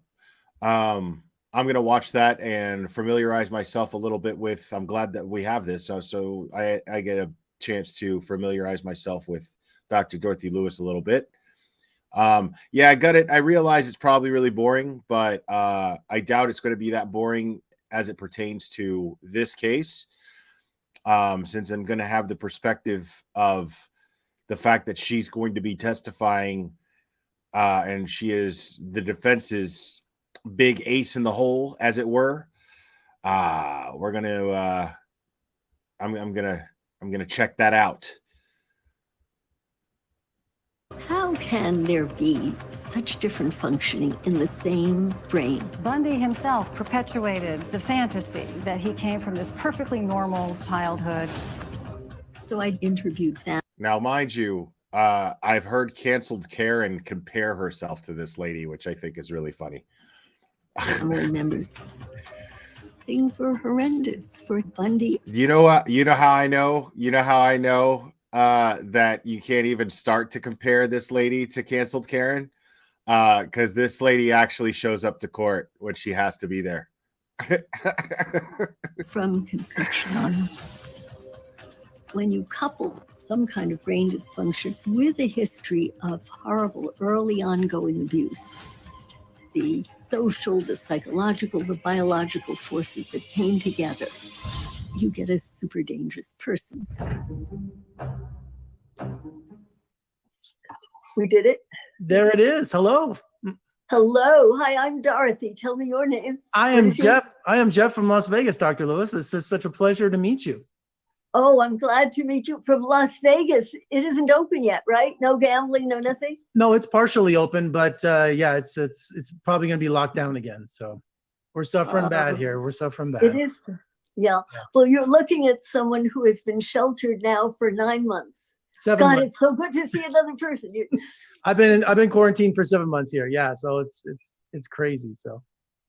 I'm going to watch that and familiarize myself a little bit with, I'm glad that we have this. So I get a chance to familiarize myself with Dr. Dorothy Lewis a little bit. Yeah, I got it. I realize it's probably really boring, but I doubt it's going to be that boring as it pertains to this case. Since I'm going to have the perspective of the fact that she's going to be testifying, and she is the defense's big ace in the hole, as it were. We're going to, I'm going to check that out. How can there be such different functioning in the same brain? Bundy himself perpetuated the fantasy that he came from this perfectly normal childhood. So I interviewed family Now, mind you, I've heard canceled Karen compare herself to this lady, which I think is really funny. members. Things were horrendous for Bundy. You know what? You know how I know? You know how I know that you can't even start to compare this lady to canceled Karen? Because this lady actually shows up to court when she has to be there. From conception on. When you couple some kind of brain dysfunction with a history of horrible early ongoing abuse, the social, the psychological, the biological forces that came together, you get a super dangerous person. We did it. There it is. Hello. Hello. Hi, I'm Dorothy. Tell me your name. I What am is your- Jeff. I am Jeff from Las Vegas, Dr. Lewis. It's just such a pleasure to meet you. Oh, I'm glad to meet you from Las Vegas. It isn't open yet, right? No gambling, no nothing? No, it's partially open, but yeah, it's probably going to be locked down again. So we're suffering bad here. We're suffering bad. It is. Yeah. Well, you're looking at someone who has been sheltered now for 9 months. 7 God, months. it's so good to see another person. I've been quarantined for 7 months here. Yeah, so it's crazy. So,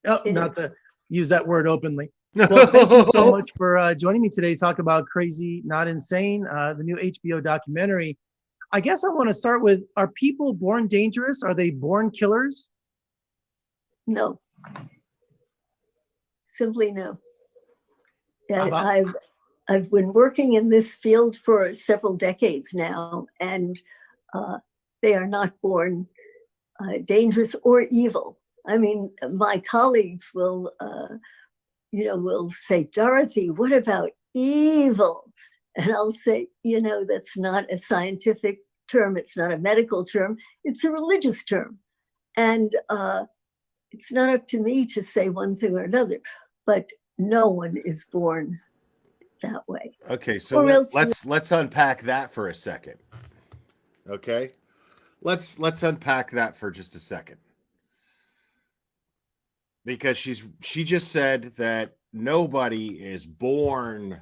It not is. to use that word openly. Well, thank you so much for joining me today to talk about Crazy, Not Insane, the new HBO documentary. I guess I want to start with, are people born dangerous? Are they born killers? No. Simply no. Yeah, How about- I've been working in this field for several decades now, and they are not born dangerous or evil. I mean, my colleagues will, will say, Dorothy, what about evil? And I'll say, that's not a scientific term. It's not a medical term. It's a religious term. And it's not up to me to say one thing or another, but no one is born that way. Okay, so let's unpack that for a second. Okay, let's unpack that for just a second, because she just said that nobody is born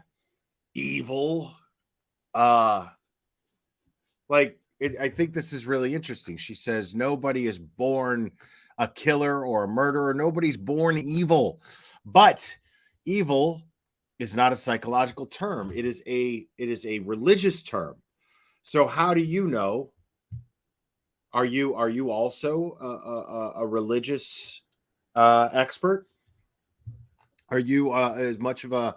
evil. I think this is really interesting. She says nobody is born a killer or a murderer. Nobody's born evil, but evil is not a psychological term. It is a religious term. So how do you know? Are you also a religious expert? Are you as much of a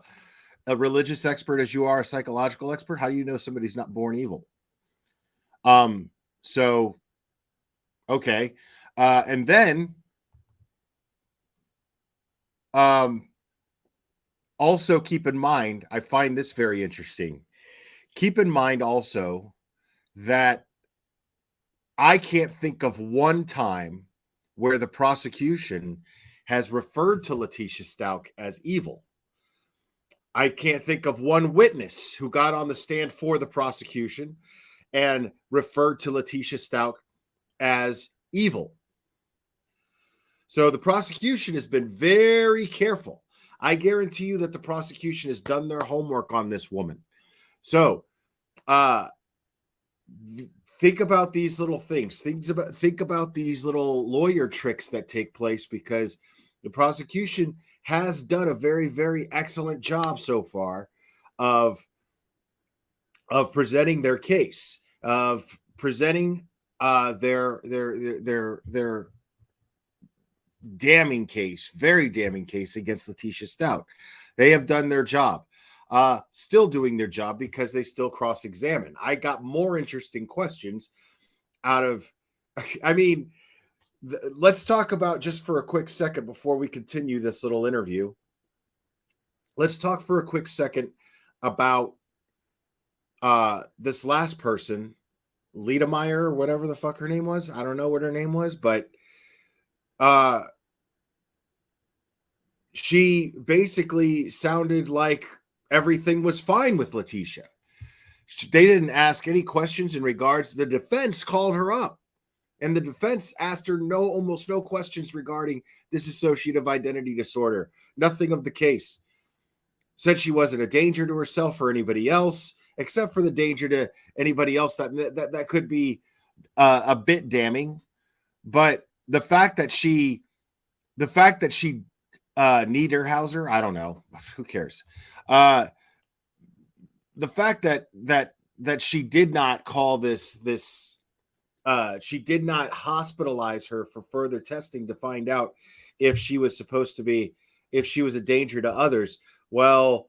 religious expert as you are a psychological expert? How do you know somebody's not born evil? So, okay. And then, also keep in mind, I find this very interesting. Keep in mind also that I can't think of one time where the prosecution has referred to Letitia Stout as evil. I can't think of one witness who got on the stand for the prosecution and referred to Letitia Stout as evil. So the prosecution has been very careful. I guarantee you that the prosecution has done their homework on this woman. So think about these little things. Think about these little lawyer tricks that take place, because the prosecution has done a very, very excellent job so far of presenting their case, of presenting their damning case, very damning case against Letitia Stout. They have done their job, still doing their job, because they still cross-examine. I got more interesting questions out of, let's talk about, just for a quick second before we continue this little interview, let's talk for a quick second about this last person, Liedermeyer, whatever the fuck her name was. I don't know what her name was, but she basically sounded like everything was fine with Letitia. They didn't ask any questions in regards. The defense called her up, and the defense asked her almost no questions regarding dissociative identity disorder. Nothing of the case. Said she wasn't a danger to herself or anybody else, except for the danger to anybody else that could be a bit damning. But the fact that she Niederhauser, I don't know, who cares? The fact that she did not call this she did not hospitalize her for further testing to find out if she was a danger to others. Well,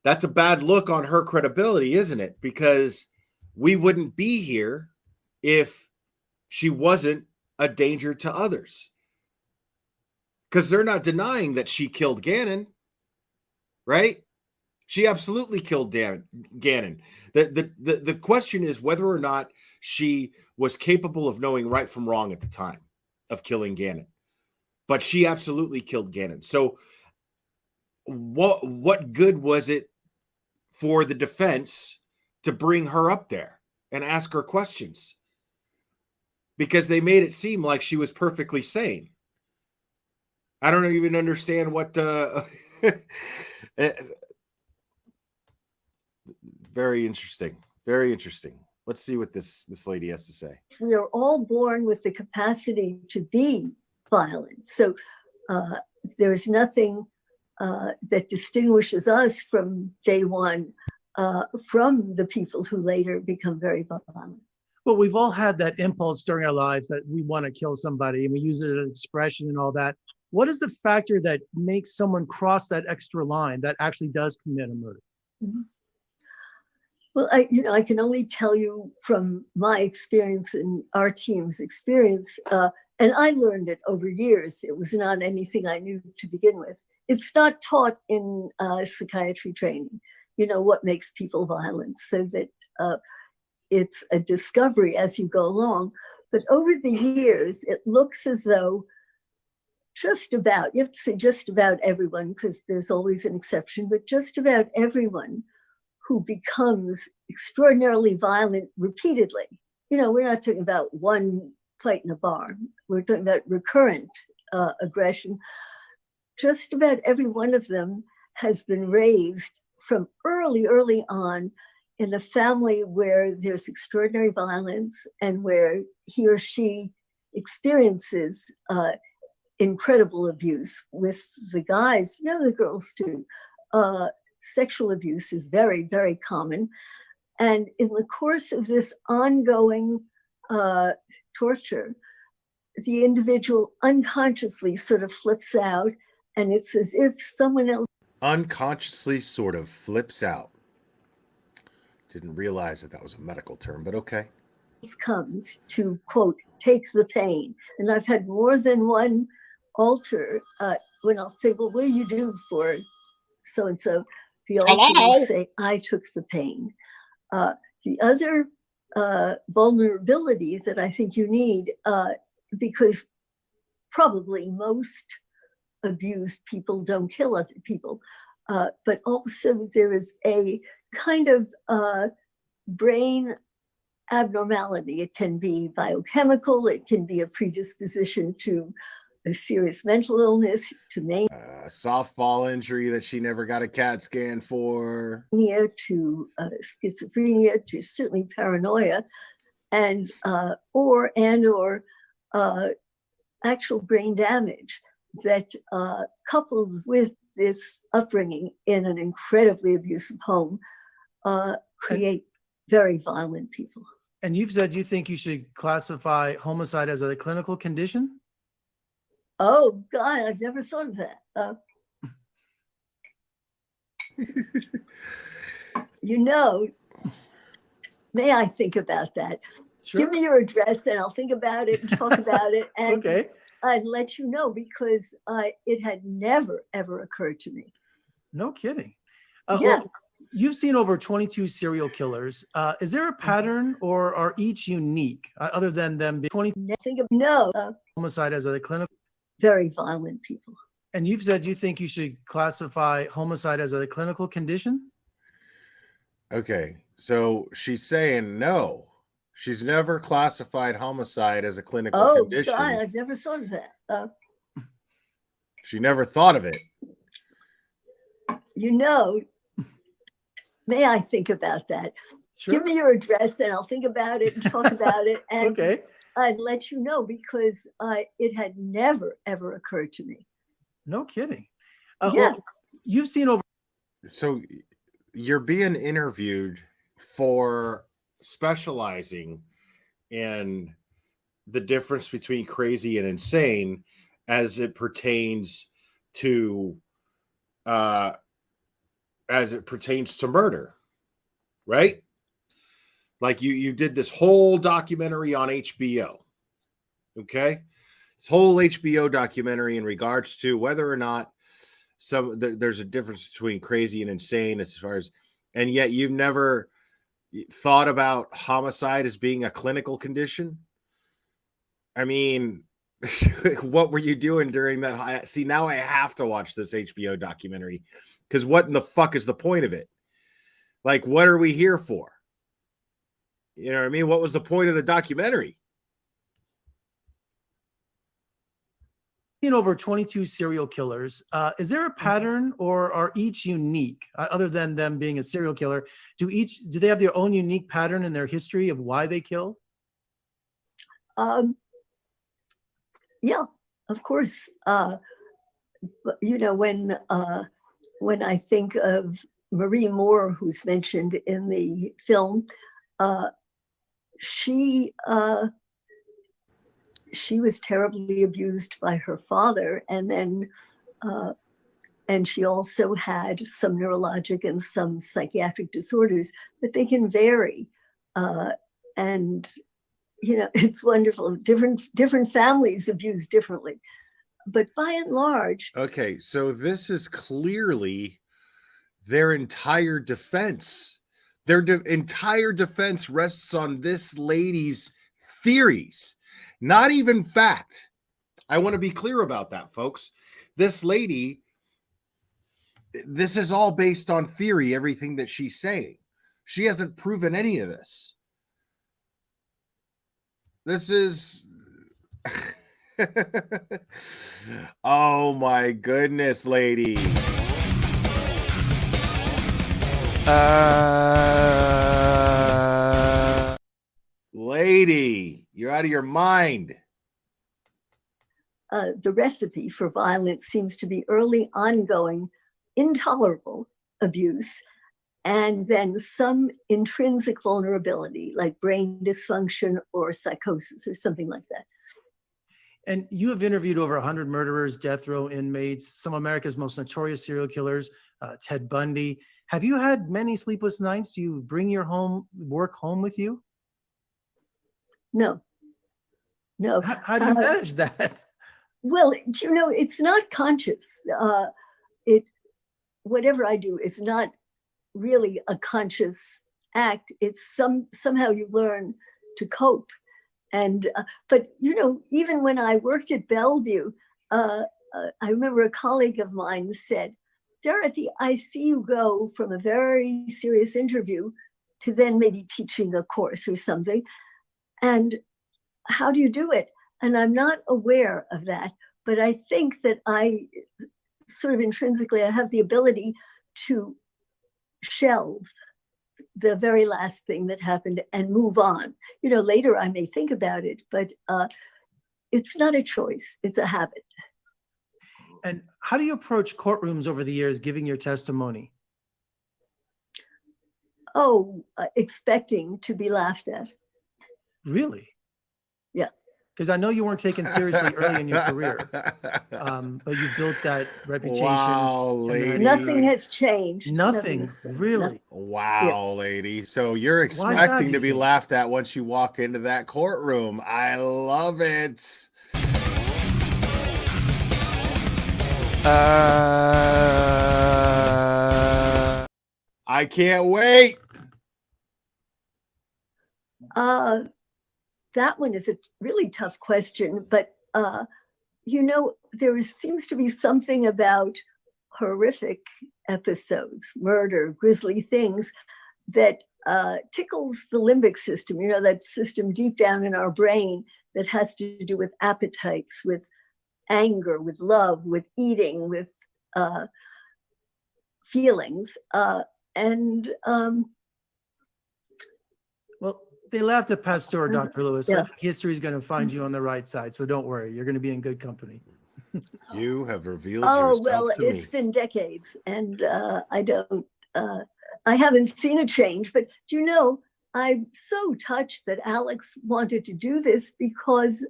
that's a bad look on her credibility, isn't it? Because we wouldn't be here if she wasn't a danger to others. Because they're not denying that she killed Gannon, right? She absolutely killed Gannon. The question is whether or not she was capable of knowing right from wrong at the time of killing Gannon. But she absolutely killed Gannon. So what good was it for the defense to bring her up there and ask her questions? Because they made it seem like she was perfectly sane. I don't even understand what very interesting. Very interesting. Let's see what this lady has to say. We are all born with the capacity to be violent. So there's nothing that distinguishes us from day one from the people who later become very violent. Well, we've all had that impulse during our lives that we want to kill somebody, and we use it as an expression and all that. What is the factor that makes someone cross that extra line that actually does commit a murder? Well, I can only tell you from my experience and our team's experience, and I learned it over years. It was not anything I knew to begin with. It's not taught in psychiatry training, what makes people violent, so that it's a discovery as you go along. But over the years, it looks as though just about, you have to say just about everyone, because there's always an exception, but just about everyone who becomes extraordinarily violent repeatedly. We're not talking about one fight in a bar. We're talking about recurrent aggression. Just about every one of them has been raised from early on in a family where there's extraordinary violence and where he or she experiences incredible abuse. With the guys, the girls too. Sexual abuse is very, very common. And in the course of this ongoing torture, the individual unconsciously sort of flips out, and it's as if someone else Unconsciously sort of flips out. Didn't realize that was a medical term, but okay. comes to, quote, take the pain. And I've had more than one alter when I'll say, well, what do you do for so-and-so? The alter will say, I took the pain. The other vulnerability that I think you need, because probably most abused people don't kill other people, but also there is a kind of brain abnormality. It can be biochemical, it can be a predisposition to a serious mental illness, to mania, A softball injury that she never got a CAT scan for. to schizophrenia, to certainly paranoia, and or actual brain damage that coupled with this upbringing in an incredibly abusive home create very violent people. And you've said you think you should classify homicide as a clinical condition? Oh, God, I've never thought of that. May I think about that? Sure. Give me your address and I'll think about it and talk about it. And Okay. I'd let you know, because it had never, ever occurred to me. No kidding. Yeah. Well, you've seen over 22 serial killers. Is there a pattern, or are each unique, other than them being 20 homicide as a clinical? Very violent people. And you've said you think you should classify homicide as a clinical condition? Okay, so she's saying no. She's never classified homicide as a clinical condition. Oh, God, I've never thought of that. She never thought of it. May I think about that? Sure. Give me your address and I'll think about it and talk about it. And Okay. I'd let you know, because it had never, ever occurred to me. No kidding. Yeah. Well, you've seen over. So you're being interviewed for specializing in the difference between crazy and insane as it pertains to murder, right? Like you did this whole documentary on HBO. Okay. This whole HBO documentary in regards to whether or not there's a difference between crazy and insane, as far as, and yet you've never thought about homicide as being a clinical condition. I mean, what were you doing during that? See, now I have to watch this HBO documentary, because what in the fuck is the point of it? Like, what are we here for? You know what I mean? What was the point of the documentary? Over 22 serial killers. Is there a pattern, or are each unique, other than them being a serial killer? Do they have their own unique pattern in their history of why they kill? Yeah, of course. But, when I think of Marie Moore, who's mentioned in the film, she was terribly abused by her father, and then And she also had some neurologic and some psychiatric disorders, but they can vary. And, you know, it's wonderful. Different families abuse differently. But by and large, Okay, so this is clearly their entire defense. Their entire defense rests on this lady's theories, not even fact. I want to be clear about that, folks. This lady, this is all based on theory, everything that she's saying. She hasn't proven any of this. This is... Oh my goodness, lady. Lady, you're out of your mind. the recipe for violence seems to be early, ongoing, intolerable abuse, and then some intrinsic vulnerability like brain dysfunction or psychosis or something like that. And you have interviewed over 100 murderers, death row inmates, some of America's most notorious serial killers, Ted Bundy. Have you had many sleepless nights? Do you bring your work home with you? No. How do you manage that? Well, you know, it's not conscious. Whatever I do is not really a conscious act. It's somehow you learn to cope. And, but, you know, even when I worked at Bellevue, I remember a colleague of mine said, Dorothy, I see you go from a very serious interview to then maybe teaching a course or something. And how do you do it? And I'm not aware of that, but I think that I sort of intrinsically, I have the ability to shelve the very last thing that happened and move on. You know, later I may think about it, but it's not a choice, it's a habit. And how do you approach courtrooms over the years, giving your testimony? Oh, expecting to be laughed at. Really? Yeah. Because I know you weren't taken seriously early in your career, but you built that reputation. Wow, lady. Nothing has changed. Nothing, really. Wow, lady. So you're Why is that, expecting do to you be think? laughed at once you walk into that courtroom. I love it. I can't wait. That one is a really tough question, but you know, there seems to be something about horrific episodes, murder, grisly things that tickles the limbic system, you know, that system deep down in our brain that has to do with appetites, with anger, with love, with eating, with feelings. Well, they laughed at Pasteur, Dr. Lewis. Yeah. I think history is going to find you on the right side, so don't worry. You're going to be in good company. You have revealed Oh, yourself well, to it's me. been decades and I haven't seen a change, but do you know, I'm so touched that Alex wanted to do this because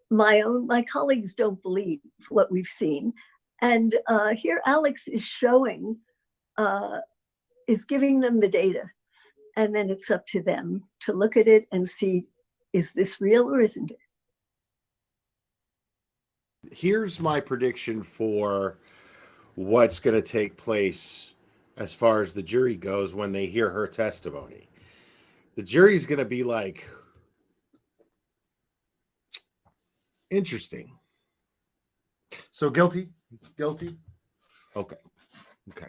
my colleagues don't believe what we've seen. And here Alex is showing, is giving them the data. And then it's up to them to look at it and see, is this real or isn't it? Here's my prediction for what's going to take place as far as the jury goes when they hear her testimony. The jury's going to be like, interesting. So guilty? Guilty? Okay,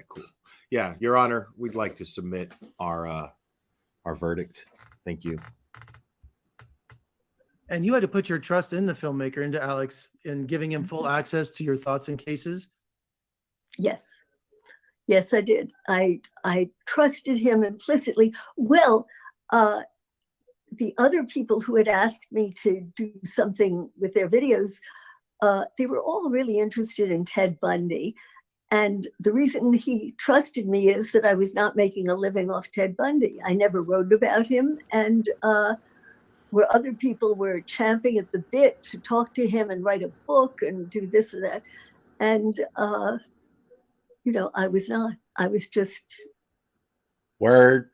cool. Yeah, Your Honor, we'd like to submit our verdict. Thank you. And you had to put your trust in the filmmaker, into Alex, in giving him full access to your thoughts and cases. Yes. Yes, I did. I trusted him implicitly. Well, the other people who had asked me to do something with their videos, they were all really interested in Ted Bundy. And the reason he trusted me is that I was not making a living off Ted Bundy. I never wrote about him. And where other people were champing at the bit to talk to him and write a book and do this or that. And you know, I was not. I was just, Word.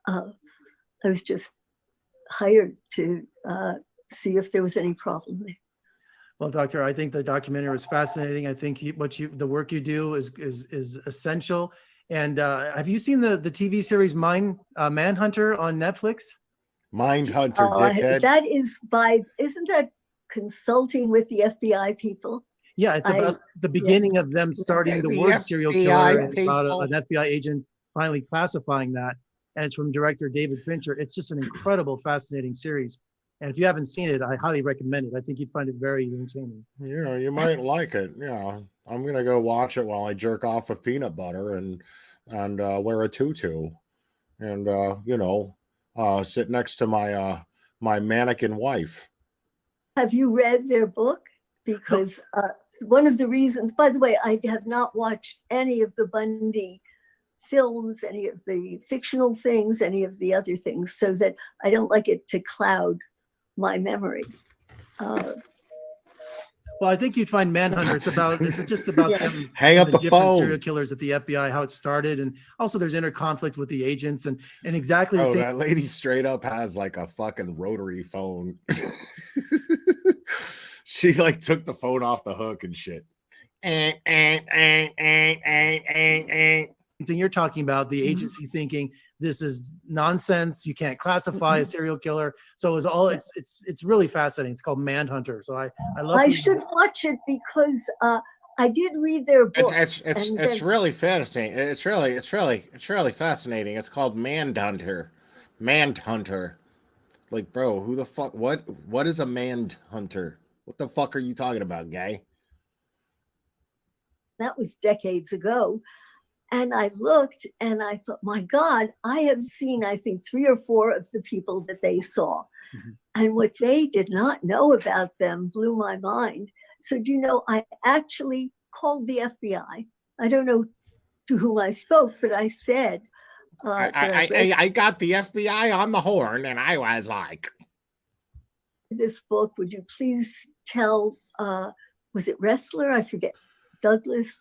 I was just hired to see if there was any problem there. Well, Doctor, I think the documentary was fascinating. I think the work you do is essential. And have you seen the TV series Manhunter on Netflix? Mindhunter, dickhead. That is isn't that consulting with the FBI people? Yeah, it's about the beginning of them starting the The word serial FBI killer, and about people. an FBI agent finally classifying that. And it's from director David Fincher. It's just an incredible, fascinating series. And if you haven't seen it, I highly recommend it. I think you'd find it very entertaining. You know, you might like it. Yeah, I'm gonna go watch it while I jerk off with peanut butter and wear a tutu, and you know, sit next to my my mannequin wife. Have you read their book? Because one of the reasons, by the way, I have not watched any of the Bundy films, any of the fictional things, any of the other things, so that I don't like it to cloud my memory. Well, I think you'd find Manhunter. It's just about them, Hang up the different serial phone. killers at the FBI, how it started, and also there's inner conflict with the agents, and exactly the Oh, same. that lady straight up has like a fucking rotary phone. She like took the phone off the hook and shit. Thing you're talking about, the agency thinking this is nonsense, you can't classify a serial killer. So it's really fascinating. It's called Manhunter. So I love. I should watch it because I did read their book. It's really fascinating. It's really fascinating. It's called Manhunter. Manhunter. Like, bro, who the fuck? What is a manhunter? What the fuck are you talking about, guy? That was decades ago. And I looked and I thought, my God, I have seen, I think, 3 or 4 of the people that they saw. Mm-hmm. And what they did not know about them blew my mind. So, do you know, I actually called the FBI. I don't know to whom I spoke, but I said, I got the FBI on the horn, and I was like, this book, would you please tell, was it Wrestler? I forget. Douglas.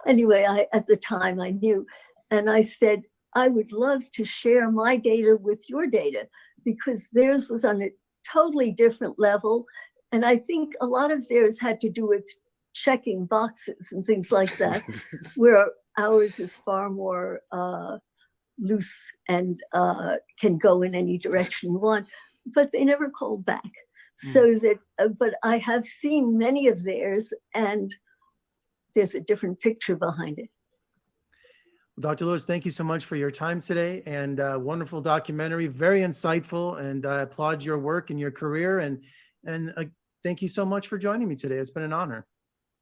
Anyway, at the time I knew, and I said, I would love to share my data with your data because theirs was on a totally different level. And I think a lot of theirs had to do with checking boxes and things like that, where ours is far more loose and can go in any direction you want, but they never called back. So that, but I have seen many of theirs, and there's a different picture behind it. Well, Dr. Lewis, thank you so much for your time today, and wonderful documentary, very insightful, and I applaud your work and your career, and thank you so much for joining me today. It's been an honor.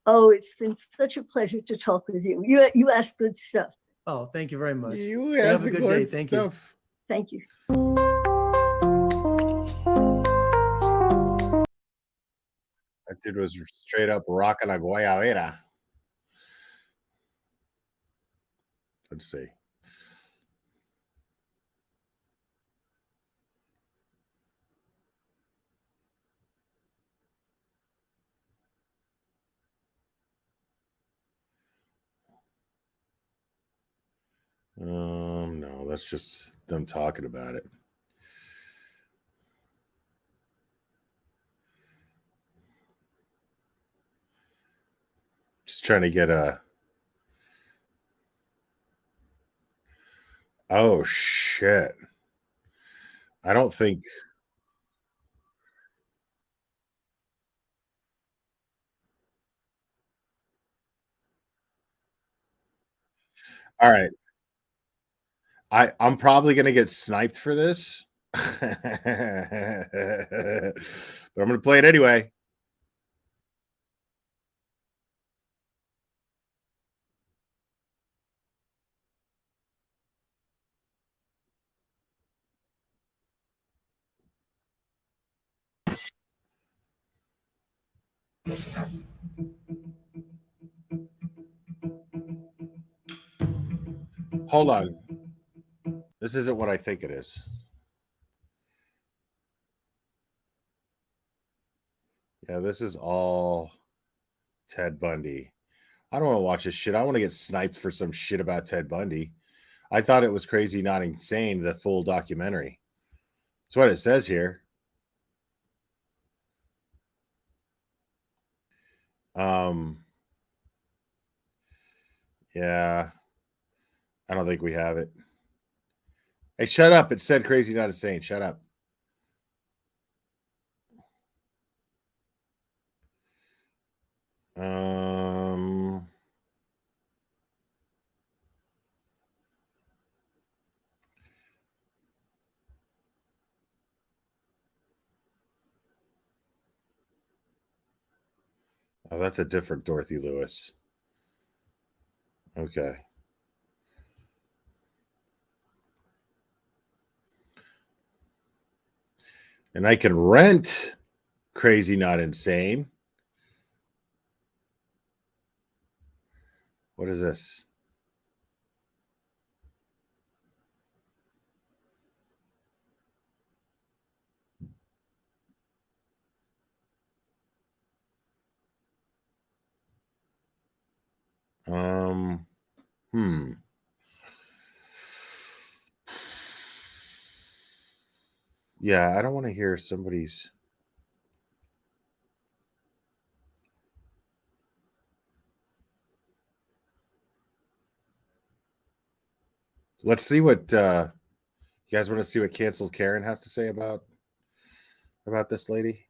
Oh, it's been such a pleasure to talk with you. You asked good stuff. Oh, thank you very much. You have a good day. Thank you. Thank you. That dude was straight up rocking a guayabera. Let's see. No, that's just them talking about it. Just trying to get a. Oh shit! I don't think. All right. I'm probably gonna get sniped for this, but I'm gonna play it anyway. Hold on. This isn't what I think it is. Yeah, this is all Ted Bundy. I don't want to watch this shit. I want to get sniped for some shit about Ted Bundy. I thought it was Crazy Not Insane, the full documentary. That's what it says here. Yeah. I don't think we have it. Hey, shut up. It said Crazy Not Insane. Shut up. Oh, that's a different Dorothy Lewis. Okay. And I can rent Crazy Not Insane. What is this? Yeah, I don't want to hear somebody's. Let's see what you guys want to see what Canceled Karen has to say about this lady.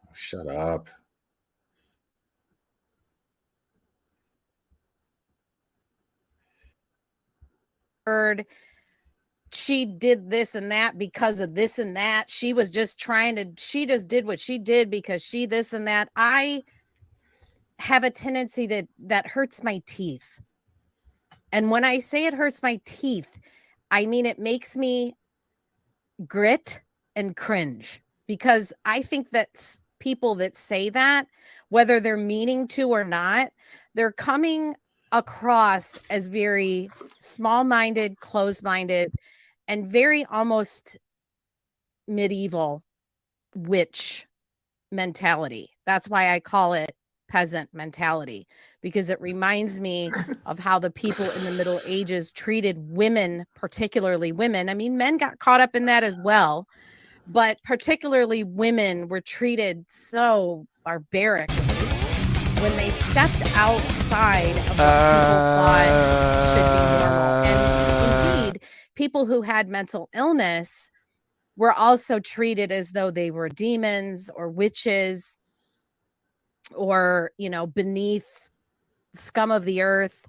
Oh, shut up. Heard she did this and that because of this and that. She was just she just did what she did because she this and that. I have a tendency that hurts my teeth. And when I say it hurts my teeth, I mean it makes me grit and cringe, because I think that people that say that, whether they're meaning to or not, they're coming across as very small-minded, closed-minded, and very almost medieval witch mentality. That's why I call it peasant mentality, because it reminds me of how the people in the Middle Ages treated women, particularly women. I mean, men got caught up in that as well, but particularly women were treated so barbarically when they stepped outside of what people thought should be normal. And indeed, people who had mental illness were also treated as though they were demons or witches, or, you know, beneath scum of the earth.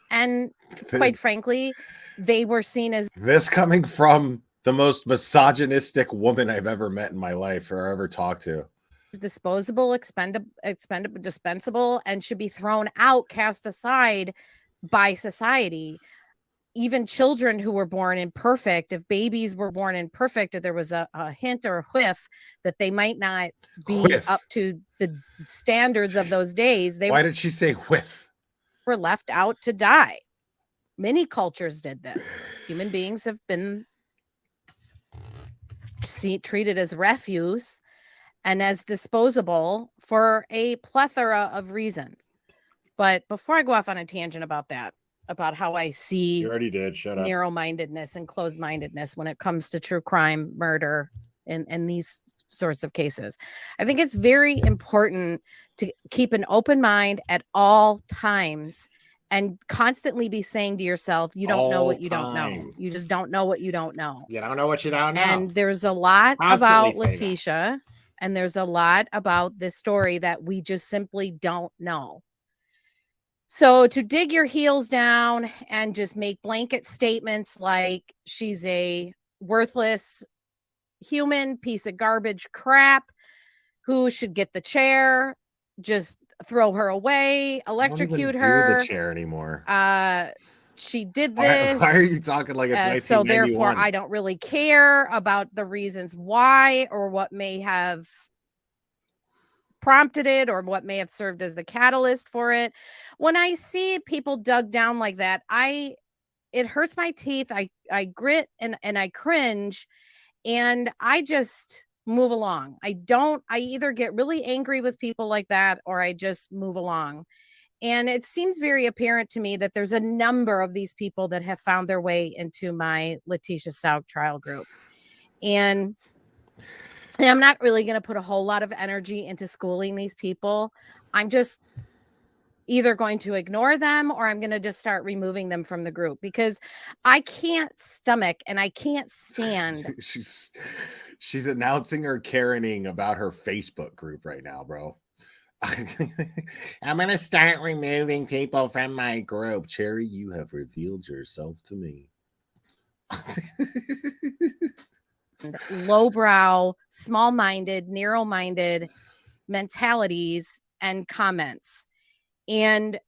And quite frankly, they were seen as this coming from the most misogynistic woman I've ever met in my life or ever talked to. disposable, expendable, dispensable, and should be thrown out, cast aside by society. Even children who were born imperfect, if babies were born imperfect, if there was a hint or a whiff that they might not be up to the standards of those days, Why did she say whiff? were left out to die. Many cultures did this. Human beings have been treated as refuse and as disposable for a plethora of reasons. But before I go off on a tangent about that, about how I see You already did. Shut up. narrow-mindedness and closed-mindedness when it comes to true crime, murder, and these sorts of cases, I think it's very important to keep an open mind at all times and constantly be saying to yourself, you don't know what you don't know. You just don't know what you don't know. You don't know what you don't know. And there's a lot Constantly about say that. Letitia, and there's a lot about this story that we just simply don't know. So to dig your heels down and just make blanket statements like she's a worthless human piece of garbage crap who should get the chair, just throw her away, electrocute her. Do the chair anymore. She did this. Why are you talking like it's 1991? So therefore, I don't really care about the reasons why or what may have prompted it or what may have served as the catalyst for it. When I see people dug down like that, it hurts my teeth. I grit and I cringe, and I just move along. I either get really angry with people like that, or I just move along. And it seems very apparent to me that there's a number of these people that have found their way into my Letitia Stout trial group. And I'm not really going to put a whole lot of energy into schooling these people. I'm just either going to ignore them, or I'm going to just start removing them from the group, because I can't stomach and I can't stand. She's announcing her Karening about her Facebook group right now, bro. I'm going to start removing people from my group. Cherry, you have revealed yourself to me. Lowbrow, small-minded, narrow-minded mentalities and comments. And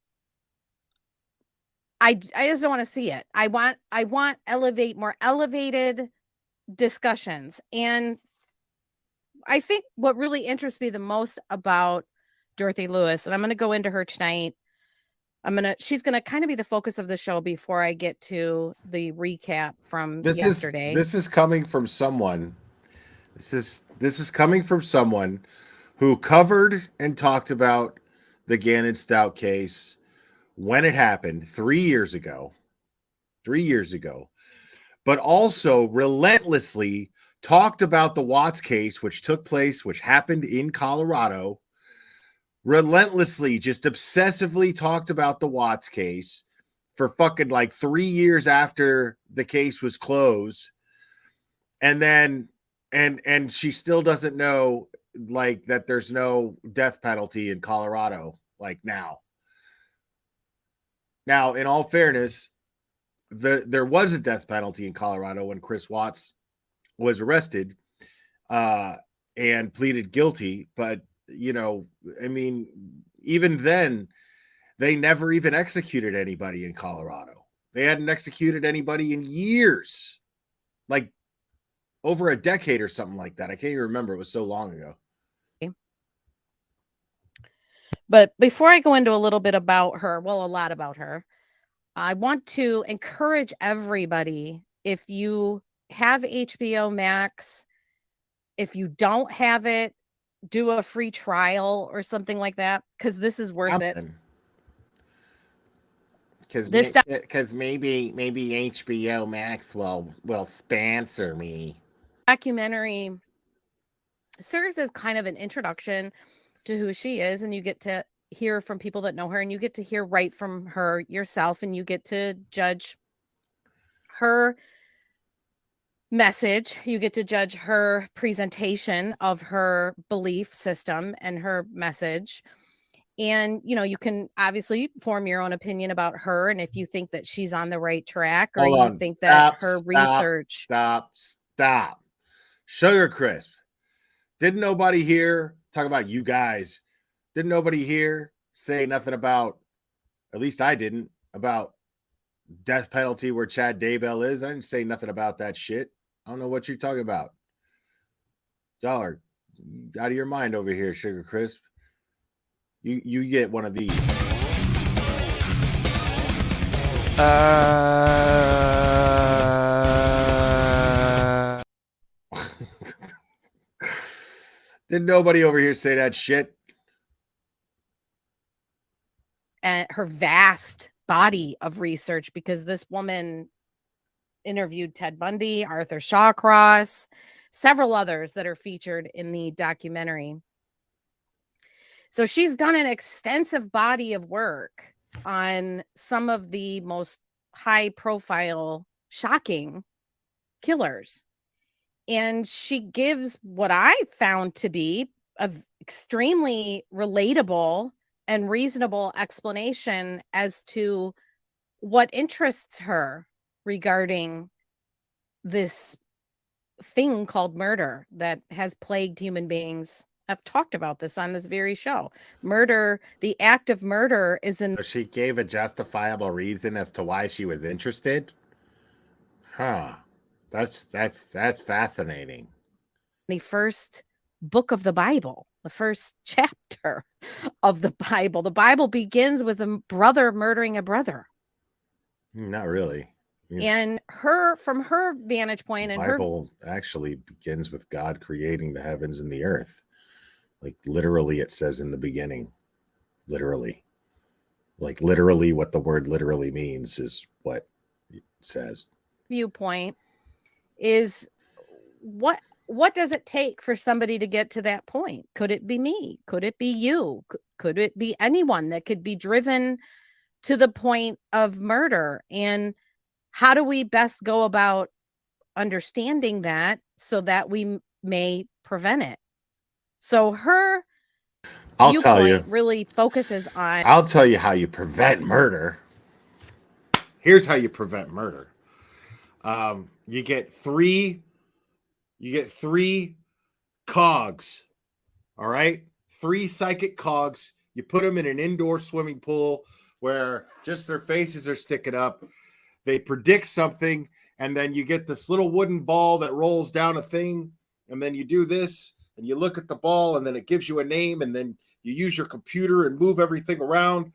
I just don't want to see it. I want more elevated discussions. And I think what really interests me the most about Dorothy Lewis, and I'm going to go into her tonight. She's going to kind of be the focus of the show before I get to the recap from yesterday. This is coming from someone. This is coming from someone who covered and talked about the Gannon Stout case when it happened 3 years ago. 3 years ago. But also relentlessly talked about the Watts case, which happened in Colorado. Relentlessly, just obsessively talked about the Watts case for fucking like 3 years after the case was closed. And then, and she still doesn't know, like, that there's no death penalty in Colorado, like now. Now, in all fairness, there was a death penalty in Colorado when Chris Watts was arrested and pleaded guilty. But, you know, I mean, even then, they never even executed anybody in Colorado. They hadn't executed anybody in years, like over a decade or something like that. I can't even remember. It was so long ago. But before I go into a little bit about her, well, a lot about her, I want to encourage everybody, if you have HBO Max, if you don't have it, do a free trial or something like that, because this is worth it. Because maybe HBO Max will sponsor me. Documentary serves as kind of an introduction to who she is, and you get to hear from people that know her, and you get to hear right from her yourself, and you get to judge her message. You get to judge her presentation of her belief system and her message. And, you know, you can obviously form your own opinion about her, and if you think that she's on the right track, or think that her research. Stop. Sugar Crisp. Didn't nobody here talk about you guys? Didn't nobody here say nothing about, at least I didn't, about death penalty where Chad Daybell is? I didn't say nothing about that shit. I don't know what you're talking about. Y'all are out of your mind over here, Sugar Crisp. You get one of these. Did nobody over here say that shit? And her vast body of research, because this woman interviewed Ted Bundy, Arthur Shawcross, several others that are featured in the documentary. So she's done an extensive body of work on some of the most high profile, shocking killers. And she gives what I found to be an extremely relatable and reasonable explanation as to what interests her regarding this thing called murder that has plagued human beings. I've talked about this on this very show. Murder, the act of murder is in. So she gave a justifiable reason as to why she was interested? Huh. That's fascinating. The first book of the Bible, the first chapter of the Bible. The Bible begins with a brother murdering a brother. Not really. Yeah. And from her vantage point and her Bible actually begins with God creating the heavens and the earth. Like literally, it says in the beginning, literally. Like literally what the word literally means is what it says. viewpoint is what does it take for somebody to get to that point? Could it be me? Could it be you? Could it be anyone that could be driven to the point of murder? And how do we best go about understanding that so that we may prevent it? So her I'll tell you. viewpoint really focuses on I'll tell you how you prevent murder. Here's how you prevent murder. You get three cogs. All right. 3 psychic cogs. You put them in an indoor swimming pool where just their faces are sticking up. They predict something, and then you get this little wooden ball that rolls down a thing, and then you do this, and you look at the ball, and then it gives you a name, and then you use your computer and move everything around,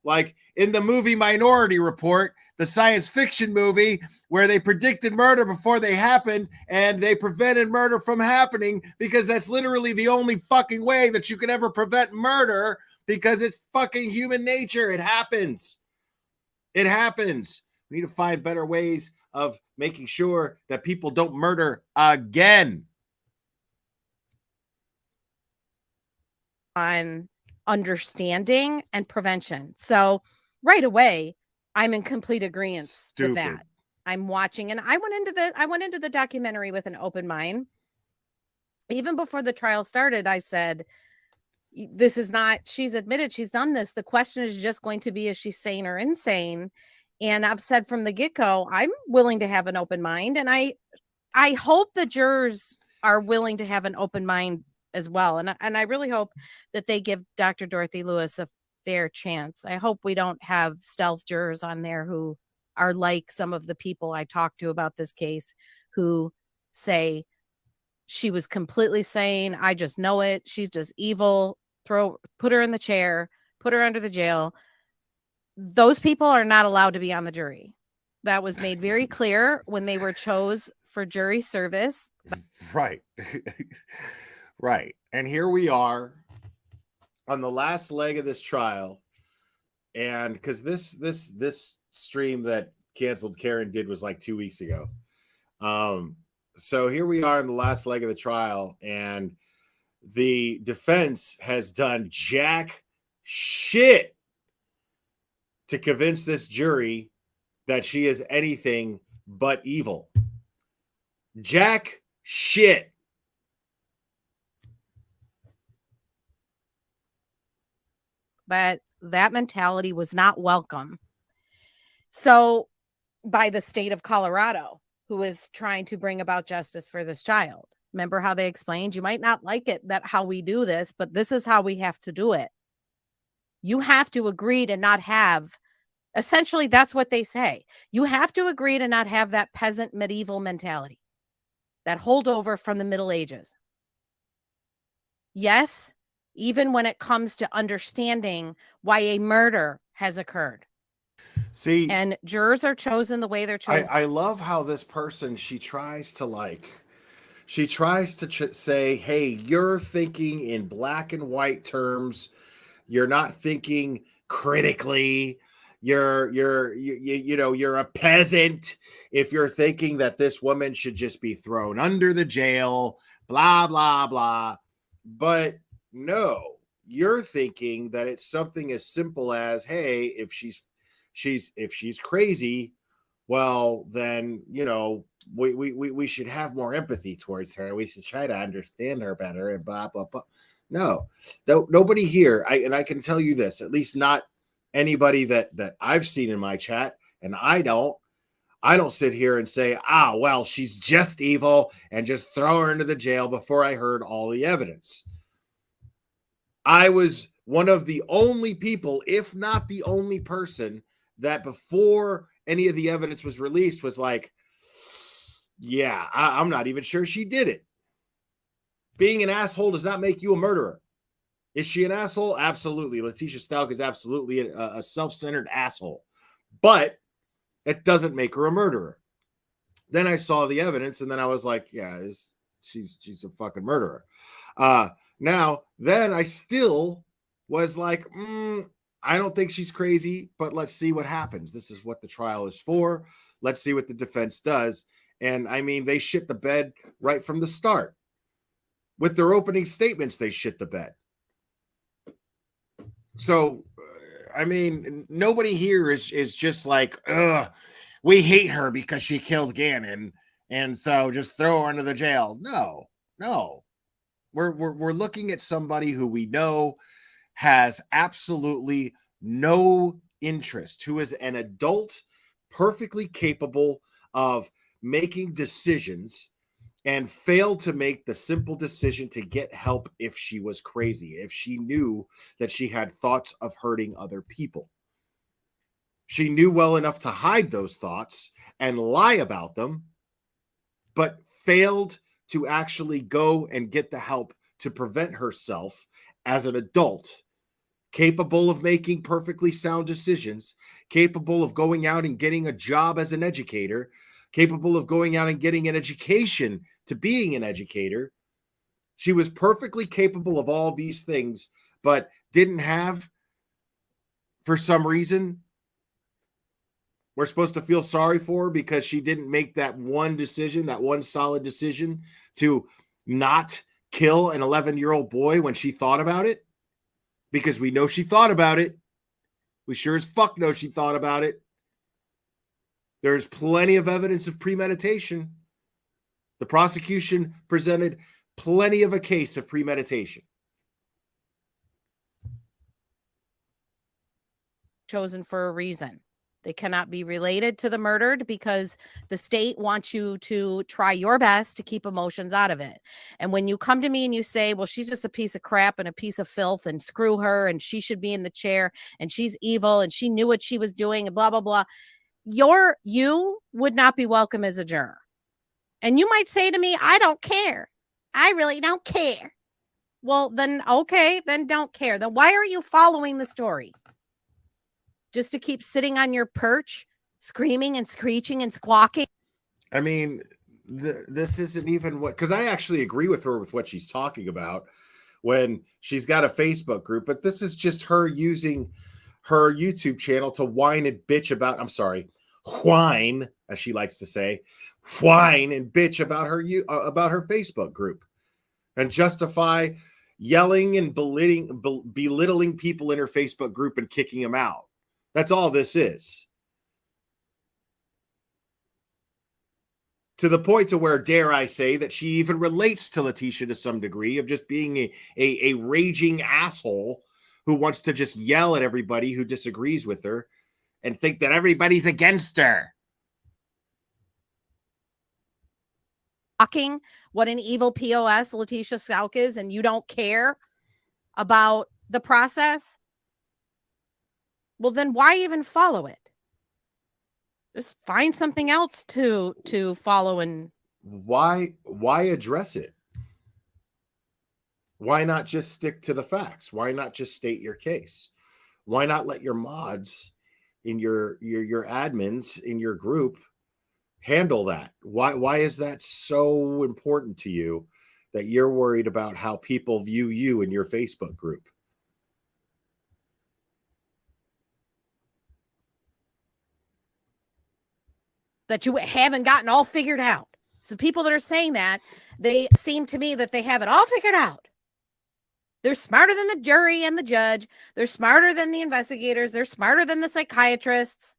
like in the movie Minority Report, the science fiction movie where they predicted murder before they happened and they prevented murder from happening, because that's literally the only fucking way that you can ever prevent murder, because it's fucking human nature. It happens. It happens. We need to find better ways of making sure that people don't murder again. on understanding and prevention. So right away, I'm in complete agreement with that. I'm watching, and I went into the documentary with an open mind. Even before the trial started, I said, this is not, she's admitted she's done this. The question is just going to be, is she sane or insane? And I've said from the get-go, I'm willing to have an open mind. And I hope the jurors are willing to have an open mind as well. And I really hope that they give Dr. Dorothy Lewis a fair chance. I hope we don't have stealth jurors on there who are like some of the people I talked to about this case, who say she was completely sane. I just know it. She's just evil. Put her in the chair, put her under the jail. Those people are not allowed to be on the jury. That was made very clear when they were chose for jury service. Right. Right. And here we are on the last leg of this trial. And because this stream that canceled Karen did was like 2 weeks ago. So here we are in the last leg of the trial, and the defense has done jack shit to convince this jury that she is anything but evil. Jack shit. But that mentality was not welcome. So by the state of Colorado, who is trying to bring about justice for this child. Remember how they explained, you might not like it that how we do this, but this is how we have to do it. You have to agree to not have, essentially that's what they say. You have to agree to not have that peasant medieval mentality, that holdover from the Middle Ages. Yes, even when it comes to understanding why a murder has occurred. See, and jurors are chosen the way they're chosen. I love how this person, she tries to say, hey, you're thinking in black and white terms. You're not thinking critically. You're a peasant if you're thinking that this woman should just be thrown under the jail, blah, blah, blah. But no, you're thinking that it's something as simple as, hey, if she's crazy, well, then, we should have more empathy towards her. We should try to understand her better and blah, blah, blah. No, nobody here. I can tell you this, at least not anybody that I've seen in my chat. And I don't sit here and say, well, she's just evil and just throw her into the jail before I heard all the evidence. I was one of the only people, if not the only person, that before any of the evidence was released was like, yeah, I'm not even sure she did it. Being an asshole does not make you a murderer. Is she an asshole? Absolutely. Letitia Stalk is absolutely a self-centered asshole. But That doesn't make her a murderer. Then I saw the evidence, and then I was like, yeah, she's a fucking murderer. Then I still was like, I don't think she's crazy, but let's see what happens. This is what the trial is for. Let's see what the defense does. And I mean, they shit the bed right from the start. With their opening statements, they shit the bed. So, I mean, nobody here is just like, ugh, we hate her because she killed Gannon, and so just throw her into the jail. No. We're looking at somebody who we know has absolutely no interest, who is an adult, perfectly capable of making decisions, and failed to make the simple decision to get help if she was crazy, if she knew that she had thoughts of hurting other people. She knew well enough to hide those thoughts and lie about them, but failed to actually go and get the help to prevent herself as an adult, capable of making perfectly sound decisions, capable of going out and getting a job as an educator, capable of going out and getting an education to being an educator. She was perfectly capable of all these things, but didn't have, for some reason, we're supposed to feel sorry for her because she didn't make that one decision, that one solid decision to not kill an 11-year-old boy when she thought about it, because we know she thought about it. We sure as fuck know she thought about it. There's plenty of evidence of premeditation. The prosecution presented plenty of a case of premeditation. Chosen for a reason. They cannot be related to the murdered because the state wants you to try your best to keep emotions out of it. And when you come to me and you say, well, she's just a piece of crap and a piece of filth and screw her and she should be in the chair and she's evil and she knew what she was doing and blah, blah, blah. You would not be welcome as a juror. And you might say to me, I don't care. I really don't care. Well, then, okay, then don't care. Then why are you following the story? Just to keep sitting on your perch, screaming and screeching and squawking? I mean, this isn't even what, because I actually agree with her with what she's talking about when she's got a Facebook group, but this is just her using her YouTube channel to whine and bitch about, whine, as she likes to say, whine and bitch about her Facebook group and justify yelling and belittling people in her Facebook group and kicking them out. That's all this is. To the point to where, dare I say, that she even relates to Letitia to some degree of just being a raging asshole who wants to just yell at everybody who disagrees with her and think that everybody's against her. What an evil POS Letitia Scouk is, and you don't care about the process? Well, then why even follow it? Just find something else to follow. And why address it? Why not just stick to the facts? Why not just state your case? Why not let your mods in your admins in your group handle that? Why is that so important to you that you're worried about how people view you in your Facebook group? that you haven't gotten all figured out. So people that are saying that, they seem to me that they have it all figured out. They're smarter than the jury and the judge. They're smarter than the investigators. They're smarter than the psychiatrists.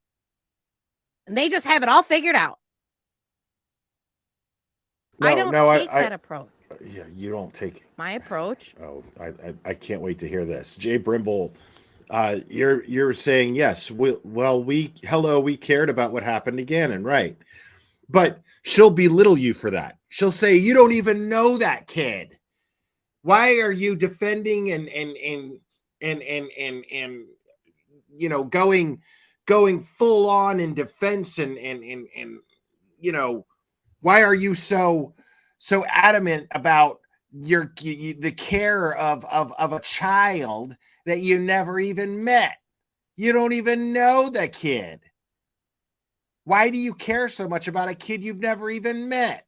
And they just have it all figured out. I don't take that approach. Yeah, you don't take it. My approach. Oh, I can't wait to hear this. Jay Brimble, you're saying yes. We cared about what happened to Gannon, right? But she'll belittle you for that. She'll say you don't even know that kid. Why are you defending and you know going full on in defense and you know, why are you so adamant about the care of a child that you never even met? You don't even know the kid. Why do you care so much about a kid you've never even met?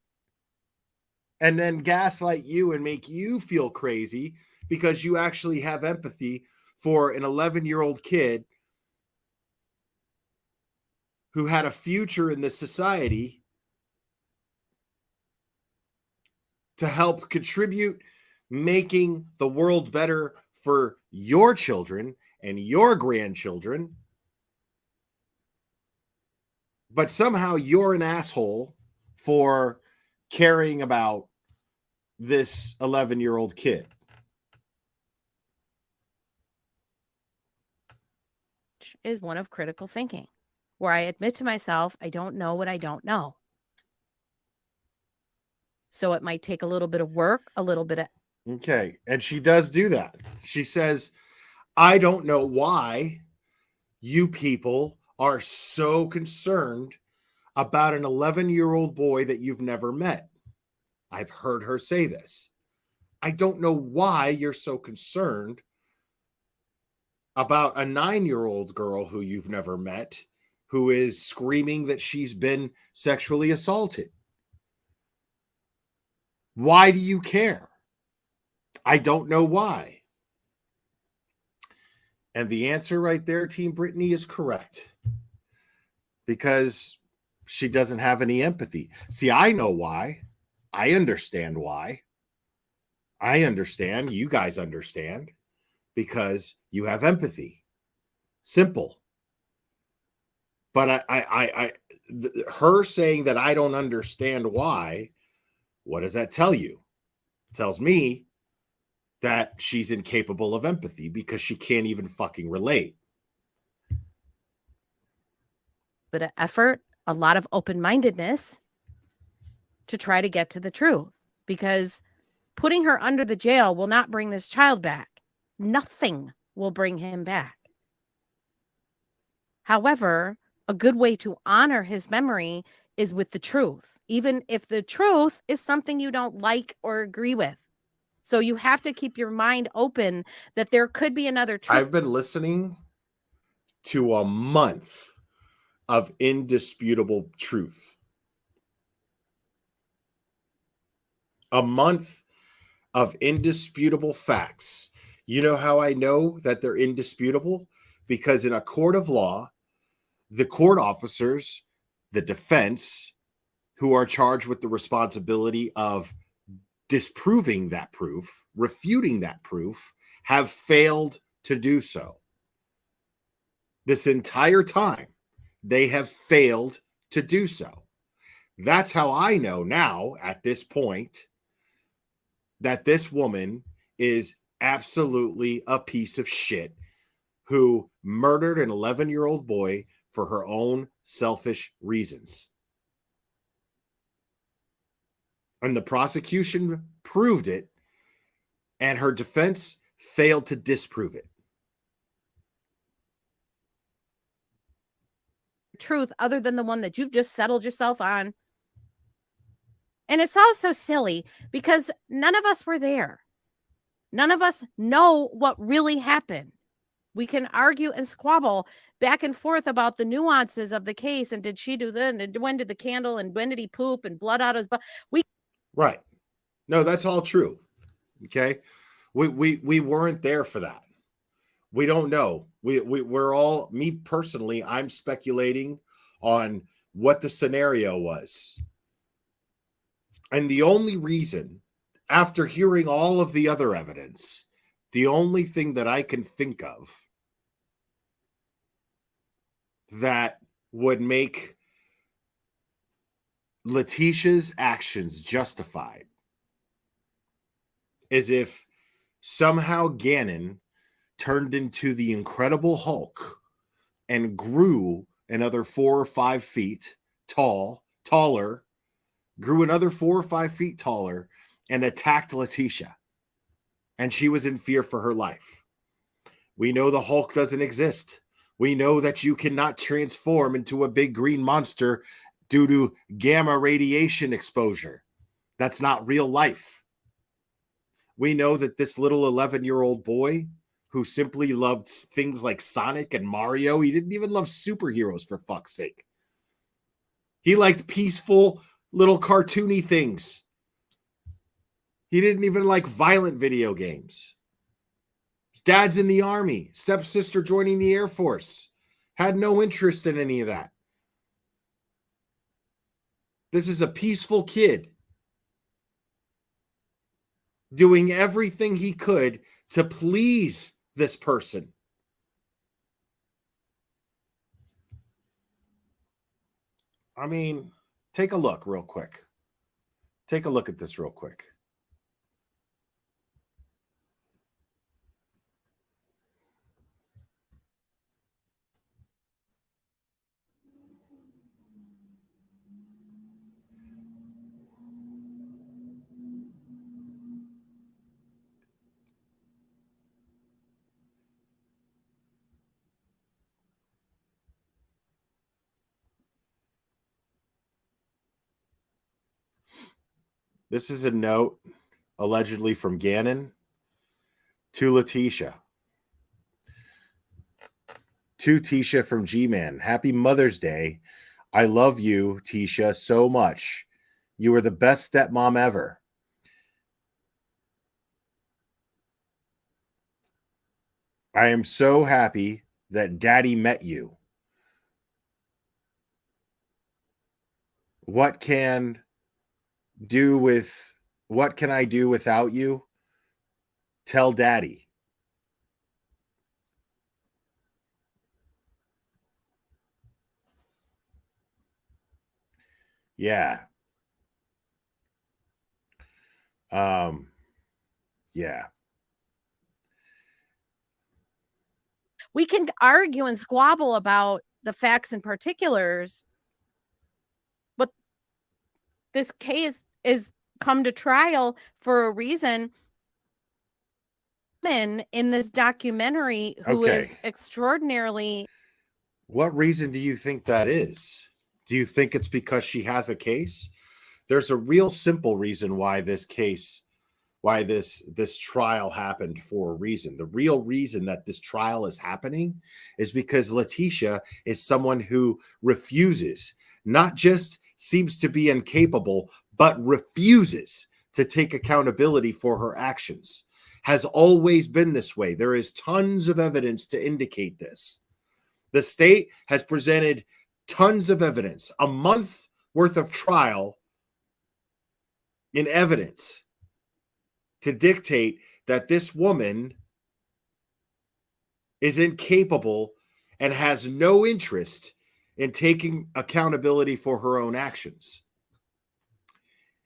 And then gaslight you and make you feel crazy because you actually have empathy for an 11-year-old kid who had a future in this society to help contribute making the world better for your children and your grandchildren. But somehow you're an asshole for caring about this 11-year-old kid. Is one of critical thinking, where I admit to myself, I don't know what I don't know. So it might take a little bit of work, a little bit of. Okay. And she does do that. She says, I don't know why you people are so concerned about an 11-year-old boy that you've never met. I've heard her say this. I don't know why you're so concerned about a 9-year-old girl who you've never met, who is screaming that she's been sexually assaulted. Why do you care? I don't know why. And the answer right there, Team Brittany, is correct. Because she doesn't have any empathy. See, I know why. I understand why. I understand. You guys understand. Because you have empathy. Simple. But her saying that I don't understand why, what does that tell you? It tells me that she's incapable of empathy because she can't even fucking relate. Bit of effort, a lot of open-mindedness to try to get to the truth, because putting her under the jail will not bring this child back. Nothing will bring him back. However, a good way to honor his memory is with the truth, even if the truth is something you don't like or agree with. So you have to keep your mind open that there could be another truth. I've been listening to a month of indisputable truth. A month of indisputable facts. You know how I know that they're indisputable? Because in a court of law, the court officers, the defense, who are charged with the responsibility of disproving that proof, refuting that proof, have failed to do so. This entire time, they have failed to do so. That's how I know now, at this point, that this woman is absolutely a piece of shit who murdered an 11-year-old boy for her own selfish reasons. And the prosecution proved it, and her defense failed to disprove it. Truth other than the one that you've just settled yourself on. And it's all so silly because none of us were there. None of us know what really happened. We can argue and squabble back and forth about the nuances of the case. And did she do this? And when did the candle? And when did he poop? And blood out of his butt? Right. No, that's all true. Okay. We weren't there for that. We don't know. We're all, me personally, I'm speculating on what the scenario was. And the only reason, after hearing all of the other evidence, the only thing that I can think of that would make Letitia's actions justified is if somehow Gannon turned into the Incredible Hulk and grew another 4 or 5 feet taller, grew another 4 or 5 feet taller, and attacked Letitia. And she was in fear for her life. We know the Hulk doesn't exist. We know that you cannot transform into a big green monster due to gamma radiation exposure. That's not real life. We know that this little 11-year-old boy who simply loved things like Sonic and Mario, he didn't even love superheroes, for fuck's sake. He liked peaceful little cartoony things. He didn't even like violent video games. His dad's in the Army. Stepsister joining the Air Force. Had no interest in any of that. This is a peaceful kid doing everything he could to please this person. I mean, take a look real quick. Take a look at this real quick. This is a note allegedly from Gannon to Letitia. To Tisha from G-Man. Happy Mother's Day. I love you, Tisha, so much. You were the best stepmom ever. I am so happy that Daddy met you. What can I do without you? Tell Daddy. Yeah. Yeah. We can argue and squabble about the facts and particulars, but this case is come to trial for a reason. In this documentary who is extraordinarily. What reason do you think that is? Do you think it's because she has a case? There's a real simple reason why this trial happened for a reason. The real reason that this trial is happening is because Letitia is someone who refuses, not just seems to be incapable, but refuses to take accountability for her actions. Has always been this way. There is tons of evidence to indicate this. The state has presented tons of evidence, a month worth of trial in evidence to dictate that this woman is incapable and has no interest in taking accountability for her own actions.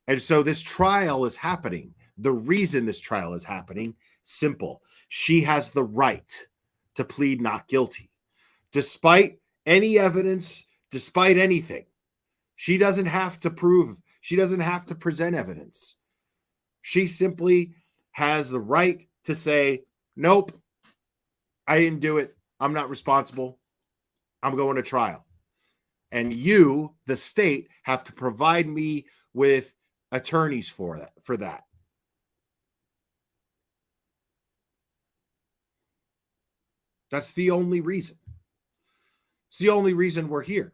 And so this trial is happening. The reason this trial is happening, simple. She has the right to plead not guilty. Despite any evidence, despite anything, she doesn't have to present evidence. She simply has the right to say, nope, I didn't do it. I'm not responsible. I'm going to trial. And you, the state, have to provide me with attorneys for that. That's the only reason. It's the only reason we're here.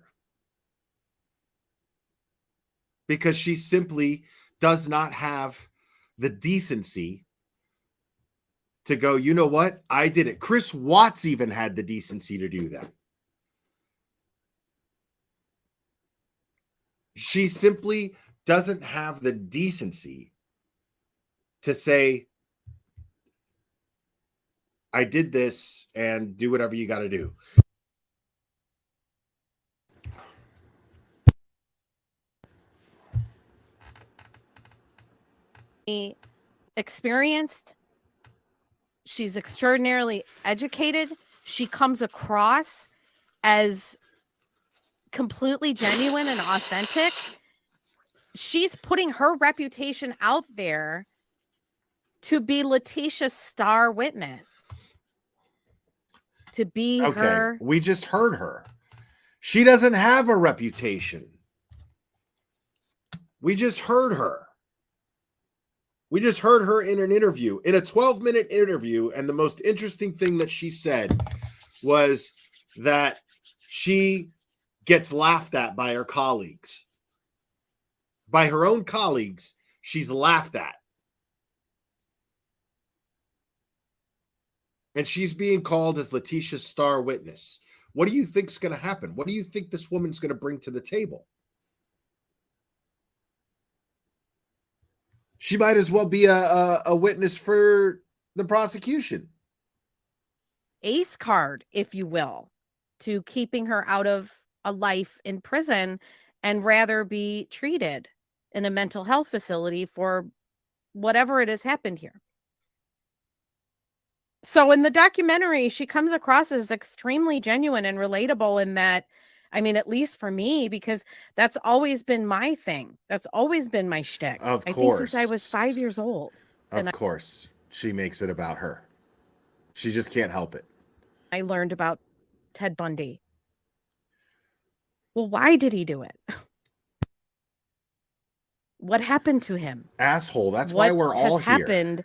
Because she simply does not have the decency to go, you know what? I did it. Chris Watts even had the decency to do that. She simply doesn't have the decency to say, I did this and do whatever you got to do. Experienced. She's extraordinarily educated. She comes across as completely genuine and authentic. She's putting her reputation out there to be Letitia's star witness. To be her. We just heard her. She doesn't have a reputation. We just heard her. We just heard her in an interview, in a 12-minute interview. And the most interesting thing that she said was that she gets laughed at by her colleagues. By her own colleagues, she's laughed at. And she's being called as Letitia's star witness. What do you think's going to happen? What do you think this woman's going to bring to the table? She might as well be a witness for the prosecution. Ace card, if you will, to keeping her out of a life in prison and rather be treated in a mental health facility for whatever it has happened here. So in the documentary, she comes across as extremely genuine and relatable in that, I mean, at least for me, because that's always been my thing. That's always been my shtick. Of I course. think since I was 5 years old. Of course. She makes it about her. She just can't help it. I learned about Ted Bundy. Well, why did he do it? What happened to him? Asshole. That's why we're all has here. happened?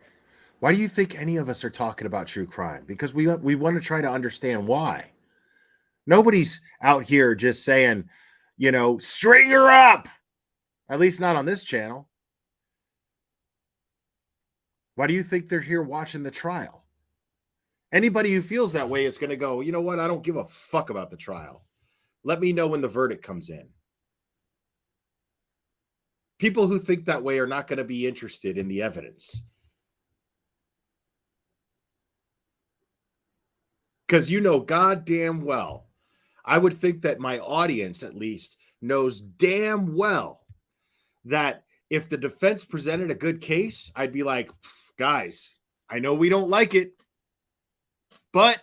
Why do you think any of us are talking about true crime? Because we want to try to understand why. Nobody's out here just saying, you know, string her up. At least not on this channel. Why do you think they're here watching the trial? Anybody who feels that way is going to go, you know what? I don't give a fuck about the trial. Let me know when the verdict comes in. People who think that way are not going to be interested in the evidence. Because you know goddamn well, I would think that my audience at least knows damn well that if the defense presented a good case, I'd be like, guys, I know we don't like it, but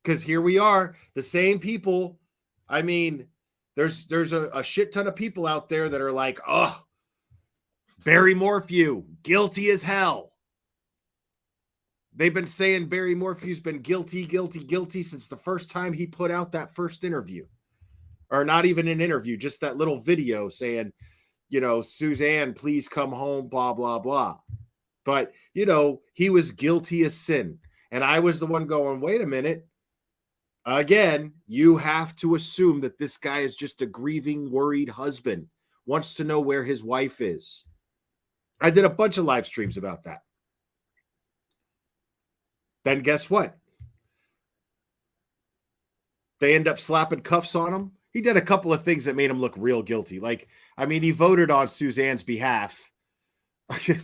because here we are, the same people. I mean, there's a shit ton of people out there that are like, oh, Barry Morphew, guilty as hell. They've been saying Barry Morphew's been guilty since the first time he put out that first interview. Or not even an interview, just that little video saying, you know, Suzanne, please come home, blah, blah, blah. But, you know, he was guilty as sin. And I was the one going, wait a minute. Again, you have to assume that this guy is just a grieving, worried husband, wants to know where his wife is. I did a bunch of live streams about that. Then guess what? They end up slapping cuffs on him. He did a couple of things that made him look real guilty. Like, I mean, he voted on Suzanne's behalf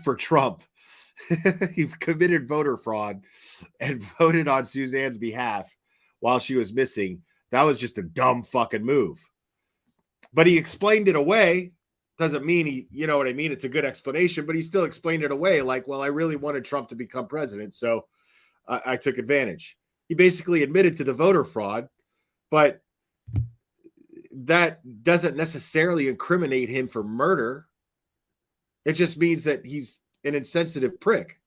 for Trump. He committed voter fraud and voted on Suzanne's behalf while she was missing. That was just a dumb fucking move. But he explained it away. Doesn't mean he, you know what I mean? It's a good explanation, but he still explained it away. Like, well, I really wanted Trump to become president, so I took advantage. He basically admitted to the voter fraud, but that doesn't necessarily incriminate him for murder. It just means that he's an insensitive prick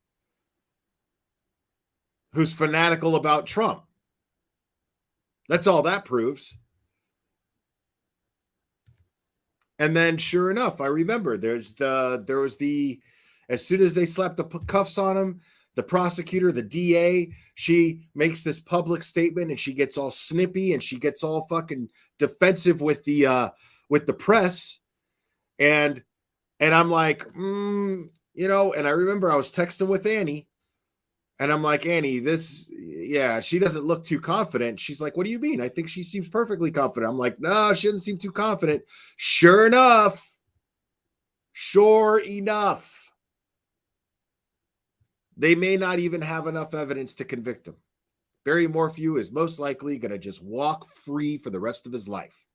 who's fanatical about Trump. That's all that proves. And then sure enough, I remember there was the, as soon as they slapped the cuffs on him, the prosecutor, the DA, she makes this public statement and she gets all snippy and she gets all fucking defensive with the press. And I'm like, you know, and I remember I was texting with Annie and I'm like, Annie, she doesn't look too confident. She's like, what do you mean? I think she seems perfectly confident. I'm like, no, she doesn't seem too confident. Sure enough, they may not even have enough evidence to convict him. Barry Morphew is most likely going to just walk free for the rest of his life.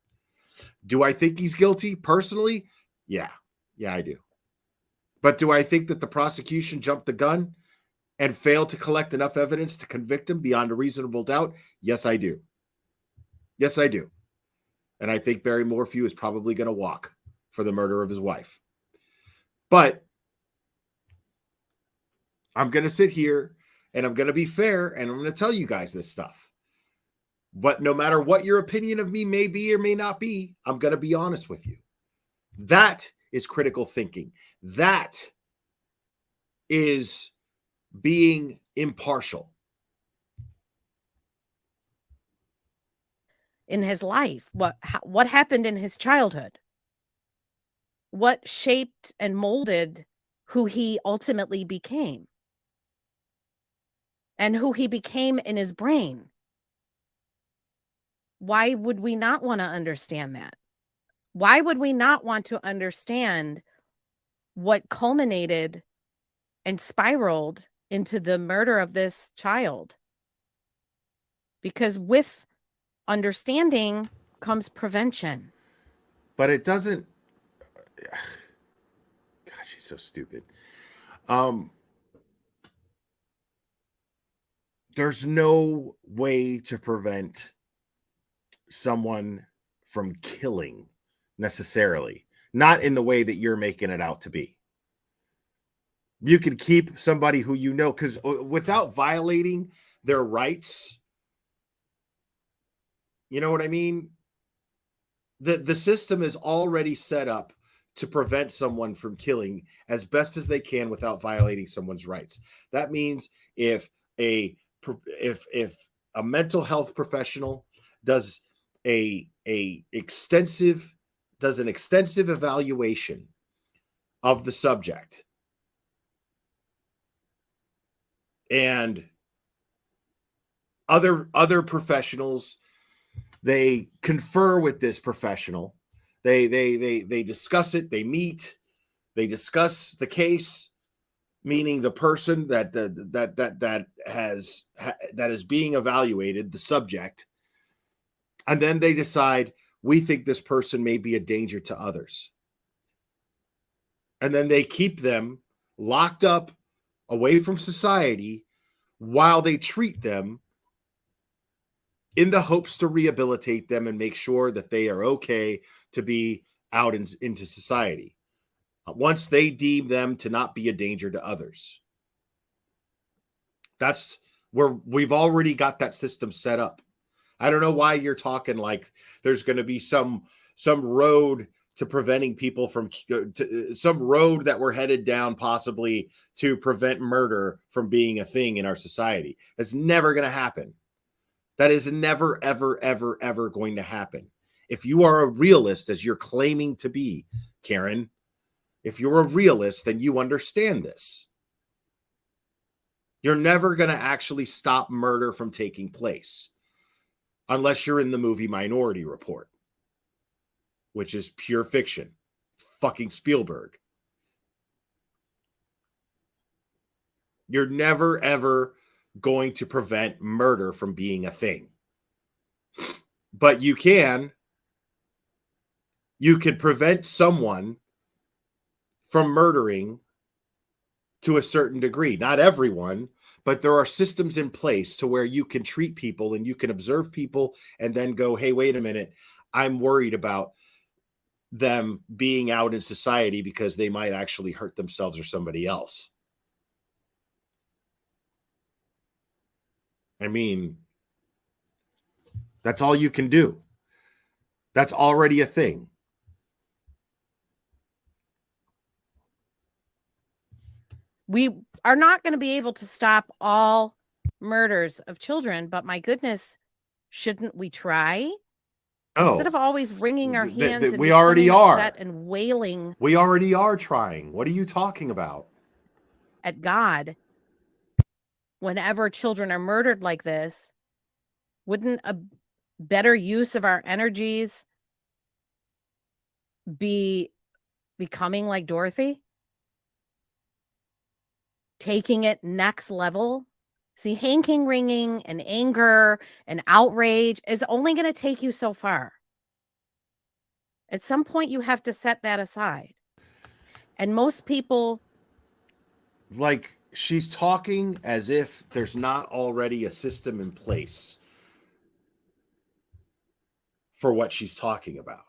Do I think he's guilty personally? Yeah, I do. But do I think that the prosecution jumped the gun and failed to collect enough evidence to convict him beyond a reasonable doubt? Yes, I do. Yes, I do. And I think Barry Morphew is probably going to walk for the murder of his wife. But I'm going to sit here and I'm going to be fair and I'm going to tell you guys this stuff. But no matter what your opinion of me may be or may not be, I'm going to be honest with you. That is critical thinking. That is being impartial. in his life? What happened in his childhood? What shaped and molded who he ultimately became? And who he became in his brain? Why would we not want to understand that? Why would we not want to understand what culminated and spiraled into the murder of this child? Because with understanding comes prevention. But it doesn't. God, she's so stupid. There's no way to prevent someone from killing necessarily, not in the way that you're making it out to be. You can keep somebody who you know, because without violating their rights, you know what I mean? The system is already set up to prevent someone from killing as best as they can without violating someone's rights. That means if a mental health professional does an extensive evaluation of the subject, and other professionals, they confer with this professional, they discuss it, they meet, they discuss the case, meaning the person that is being evaluated, the subject, and then they decide, we think this person may be a danger to others, and then they keep them locked up away from society while they treat them in the hopes to rehabilitate them and make sure that they are okay to be out into society once they deem them to not be a danger to others. That's where we've already got that system set up. I don't know why you're talking like there's going to be some road to preventing people from some road that we're headed down possibly to prevent murder from being a thing in our society. That's never going to happen. That is never, ever, ever, ever going to happen. If you are a realist, as you're claiming to be, Karen, if you're a realist, then you understand this. You're never going to actually stop murder from taking place unless you're in the movie Minority Report, which is pure fiction. It's fucking Spielberg. You're never, ever going to prevent murder from being a thing. But you could prevent someone from murdering to a certain degree. Not everyone, but there are systems in place to where you can treat people and you can observe people and then go, hey, wait a minute, I'm worried about them being out in society because they might actually hurt themselves or somebody else. I mean, that's all you can do. That's already a thing. We are not going to be able to stop all murders of children, but my goodness, shouldn't we try? Instead of always wringing our hands and we already are upset and wailing. We already are trying. What are you talking about? At God, whenever children are murdered like this, wouldn't a better use of our energies be becoming like Dorothy? Taking it next level? See, hanking, ringing, and anger and outrage is only going to take you so far. At some point, you have to set that aside. And most people... Like, she's talking as if there's not already a system in place for what she's talking about.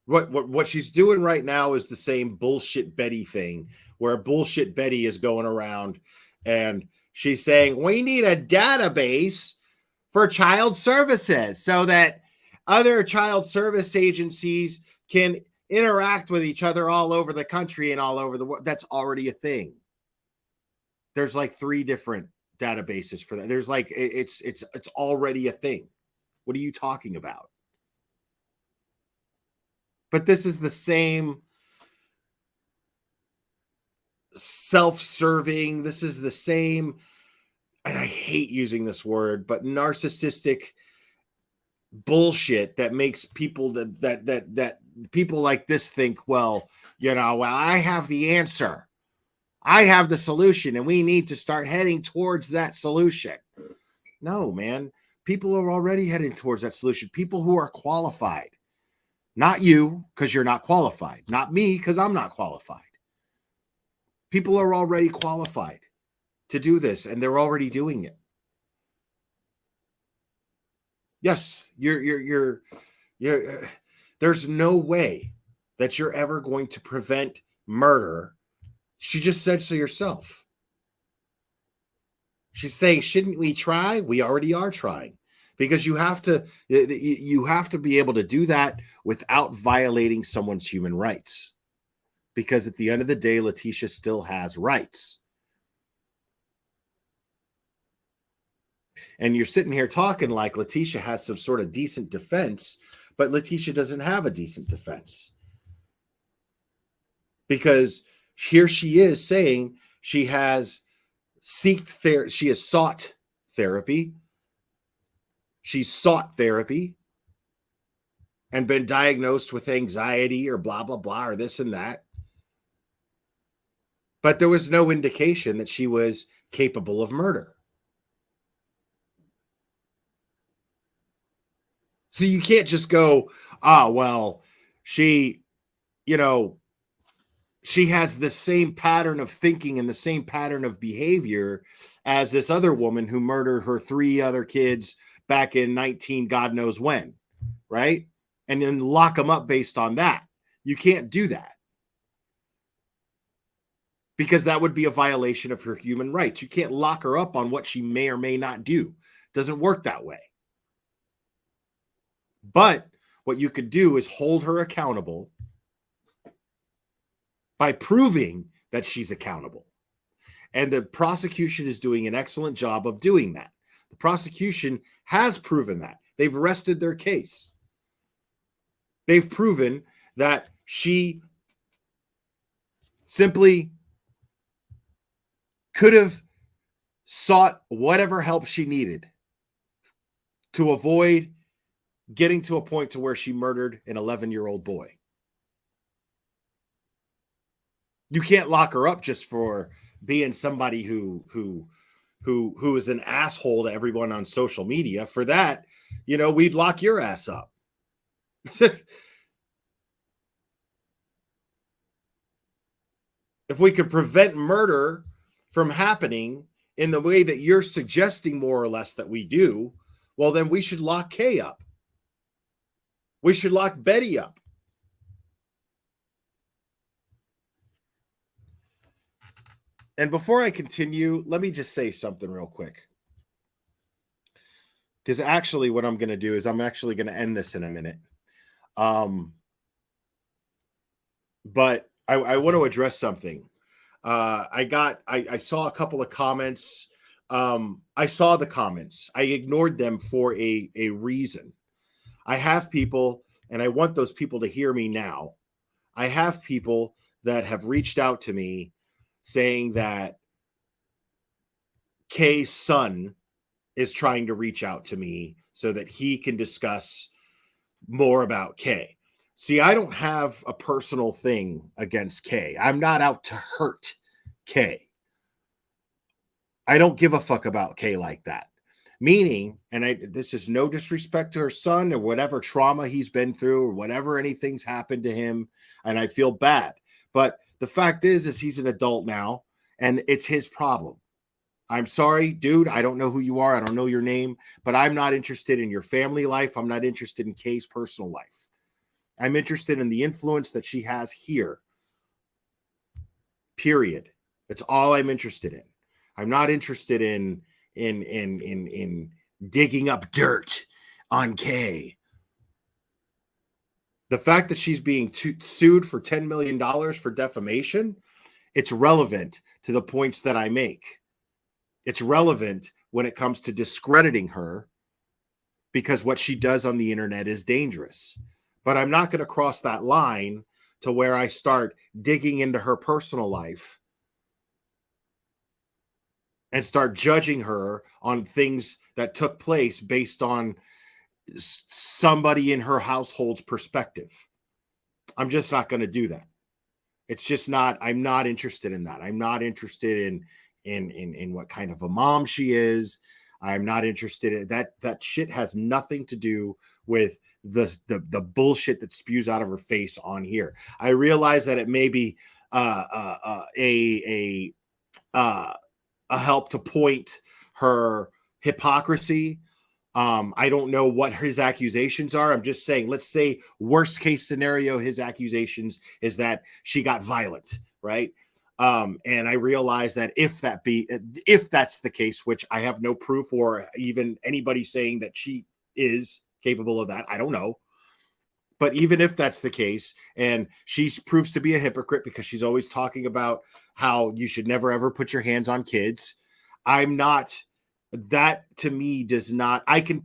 What she's doing right now is the same bullshit Betty thing, where bullshit Betty is going around and she's saying, we need a database for child services so that other child service agencies can interact with each other all over the country and all over the world. That's already a thing. There's like 3 different databases for that. There's like, it's already a thing. What are you talking about? But this is the same self-serving. This is the same, and I hate using this word, but narcissistic bullshit that makes people that people like this think, well, I have the answer. I have the solution, and we need to start heading towards that solution. No, man. People are already heading towards that solution. People who are qualified. Not you, because you're not qualified. Not me, because I'm not qualified. People are already qualified to do this, and they're already doing it. Yes, you're there's no way that you're ever going to prevent murder. She just said so herself. She's saying, shouldn't we try? We already are trying, because you have to be able to do that without violating someone's human rights. Because at the end of the day, Letitia still has rights. And you're sitting here talking like Letitia has some sort of decent defense, but Letitia doesn't have a decent defense. Because here she is saying she has sought therapy. She's sought therapy and been diagnosed with anxiety or blah, blah, blah, or this and that. But there was no indication that she was capable of murder. So you can't just go, well, she has the same pattern of thinking and the same pattern of behavior as this other woman who murdered her 3 other kids back in 19 God knows when, right? And then lock them up based on that. You can't do that. Because that would be a violation of her human rights. You can't lock her up on what she may or may not do. It doesn't work that way. But what you could do is hold her accountable by proving that she's accountable. And the prosecution is doing an excellent job of doing that. The prosecution has proven that. They've rested their case. They've proven that she simply could have sought whatever help she needed to avoid getting to a point to where she murdered an 11-year-old boy. You can't lock her up just for being somebody who is an asshole to everyone on social media. For that, we'd lock your ass up. If we could prevent murder from happening in the way that you're suggesting more or less that we do, well, then we should lock Kay up. We should lock Betty up. And before I continue, let me just say something real quick. Because actually what I'm going to do is I'm actually going to end this in a minute. But I want to address something. I saw a couple of comments. I saw the comments. I ignored them for a reason. I have people, and I want those people to hear me now. I have people that have reached out to me saying that Kay's son is trying to reach out to me so that he can discuss more about Kay. See, I don't have a personal thing against Kay. I'm not out to hurt Kay. I don't give a fuck about Kay like that. Meaning, and this is no disrespect to her son or whatever trauma he's been through or whatever anything's happened to him, and I feel bad. But the fact is he's an adult now, and it's his problem. I'm sorry, dude. I don't know who you are. I don't know your name, but I'm not interested in your family life. I'm not interested in Kay's personal life. I'm interested in the influence that she has here. Period. That's all I'm interested in. I'm not interested in digging up dirt on Kay. The fact that she's being sued for $10 million for defamation, it's relevant to the points that I make. It's relevant when it comes to discrediting her because what she does on the internet is dangerous. But I'm not going to cross that line to where I start digging into her personal life and start judging her on things that took place based on somebody in her household's perspective. I'm just not going to do that. It's just not, I'm not interested in that. I'm not interested in what kind of a mom she is. I'm not interested in that. That shit has nothing to do with the bullshit that spews out of her face on here. I realize that it may be a help to point her hypocrisy. I don't know what his accusations are. I'm just saying, let's say worst case scenario, his accusations is that she got violent, right? And I realize that if that's the case, which I have no proof or even anybody saying that she is capable of that, I don't know. But even if that's the case, and she proves to be a hypocrite because she's always talking about how you should never, ever put your hands on kids. I'm not, that to me does not, I can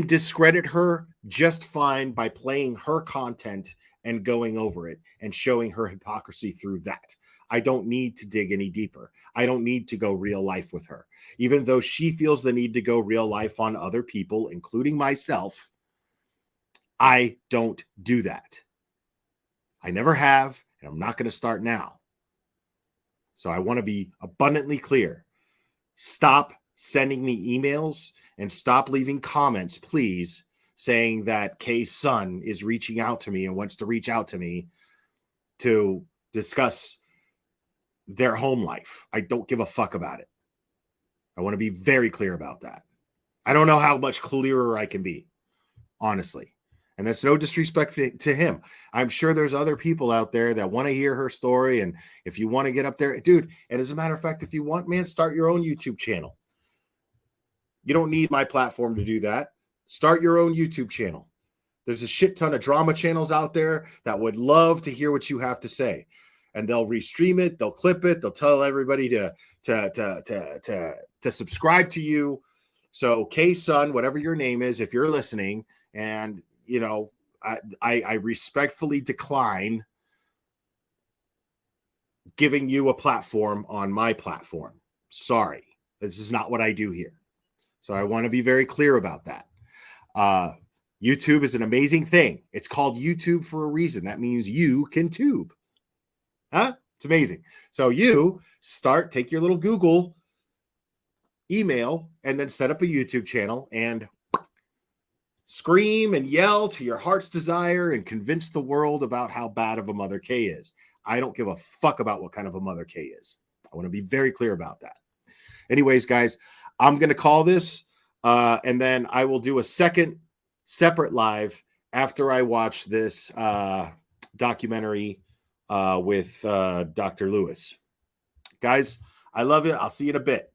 discredit her just fine by playing her content and going over it and showing her hypocrisy through that. I don't need to dig any deeper. I don't need to go real life with her. Even though she feels the need to go real life on other people, including myself, I don't do that. I never have, and I'm not going to start now. So I want to be abundantly clear. Stop sending me emails and stop leaving comments, please, saying that Kay's son is reaching out to me and wants to reach out to me to discuss their home life. I don't give a fuck about it. I want to be very clear about that. I don't know how much clearer I can be, honestly. And that's no disrespect to him. I'm sure there's other people out there that want to hear her story. And if you want to get up there, dude, and as a matter of fact, if you want, man, start your own YouTube channel. You don't need my platform to do that. Start your own YouTube channel. There's a shit ton of drama channels out there that would love to hear what you have to say. And they'll restream it, they'll clip it, they'll tell everybody to subscribe to you. So K-Son, whatever your name is, if you're listening, and you know, I respectfully decline giving you a platform on my platform. Sorry, this is not what I do here. So I want to be very clear about that. YouTube is an amazing thing. It's called YouTube for a reason. That means you can tube. Huh? It's amazing. So you take your little Google email and then set up a YouTube channel and scream and yell to your heart's desire and convince the world about how bad of a mother Kay is. I don't give a fuck about what kind of a mother Kay is. I want to be very clear about that. Anyways, guys, I'm going to call this and then I will do a second separate live after I watch this documentary with Dr. Lewis. Guys, I love it. I'll see you in a bit.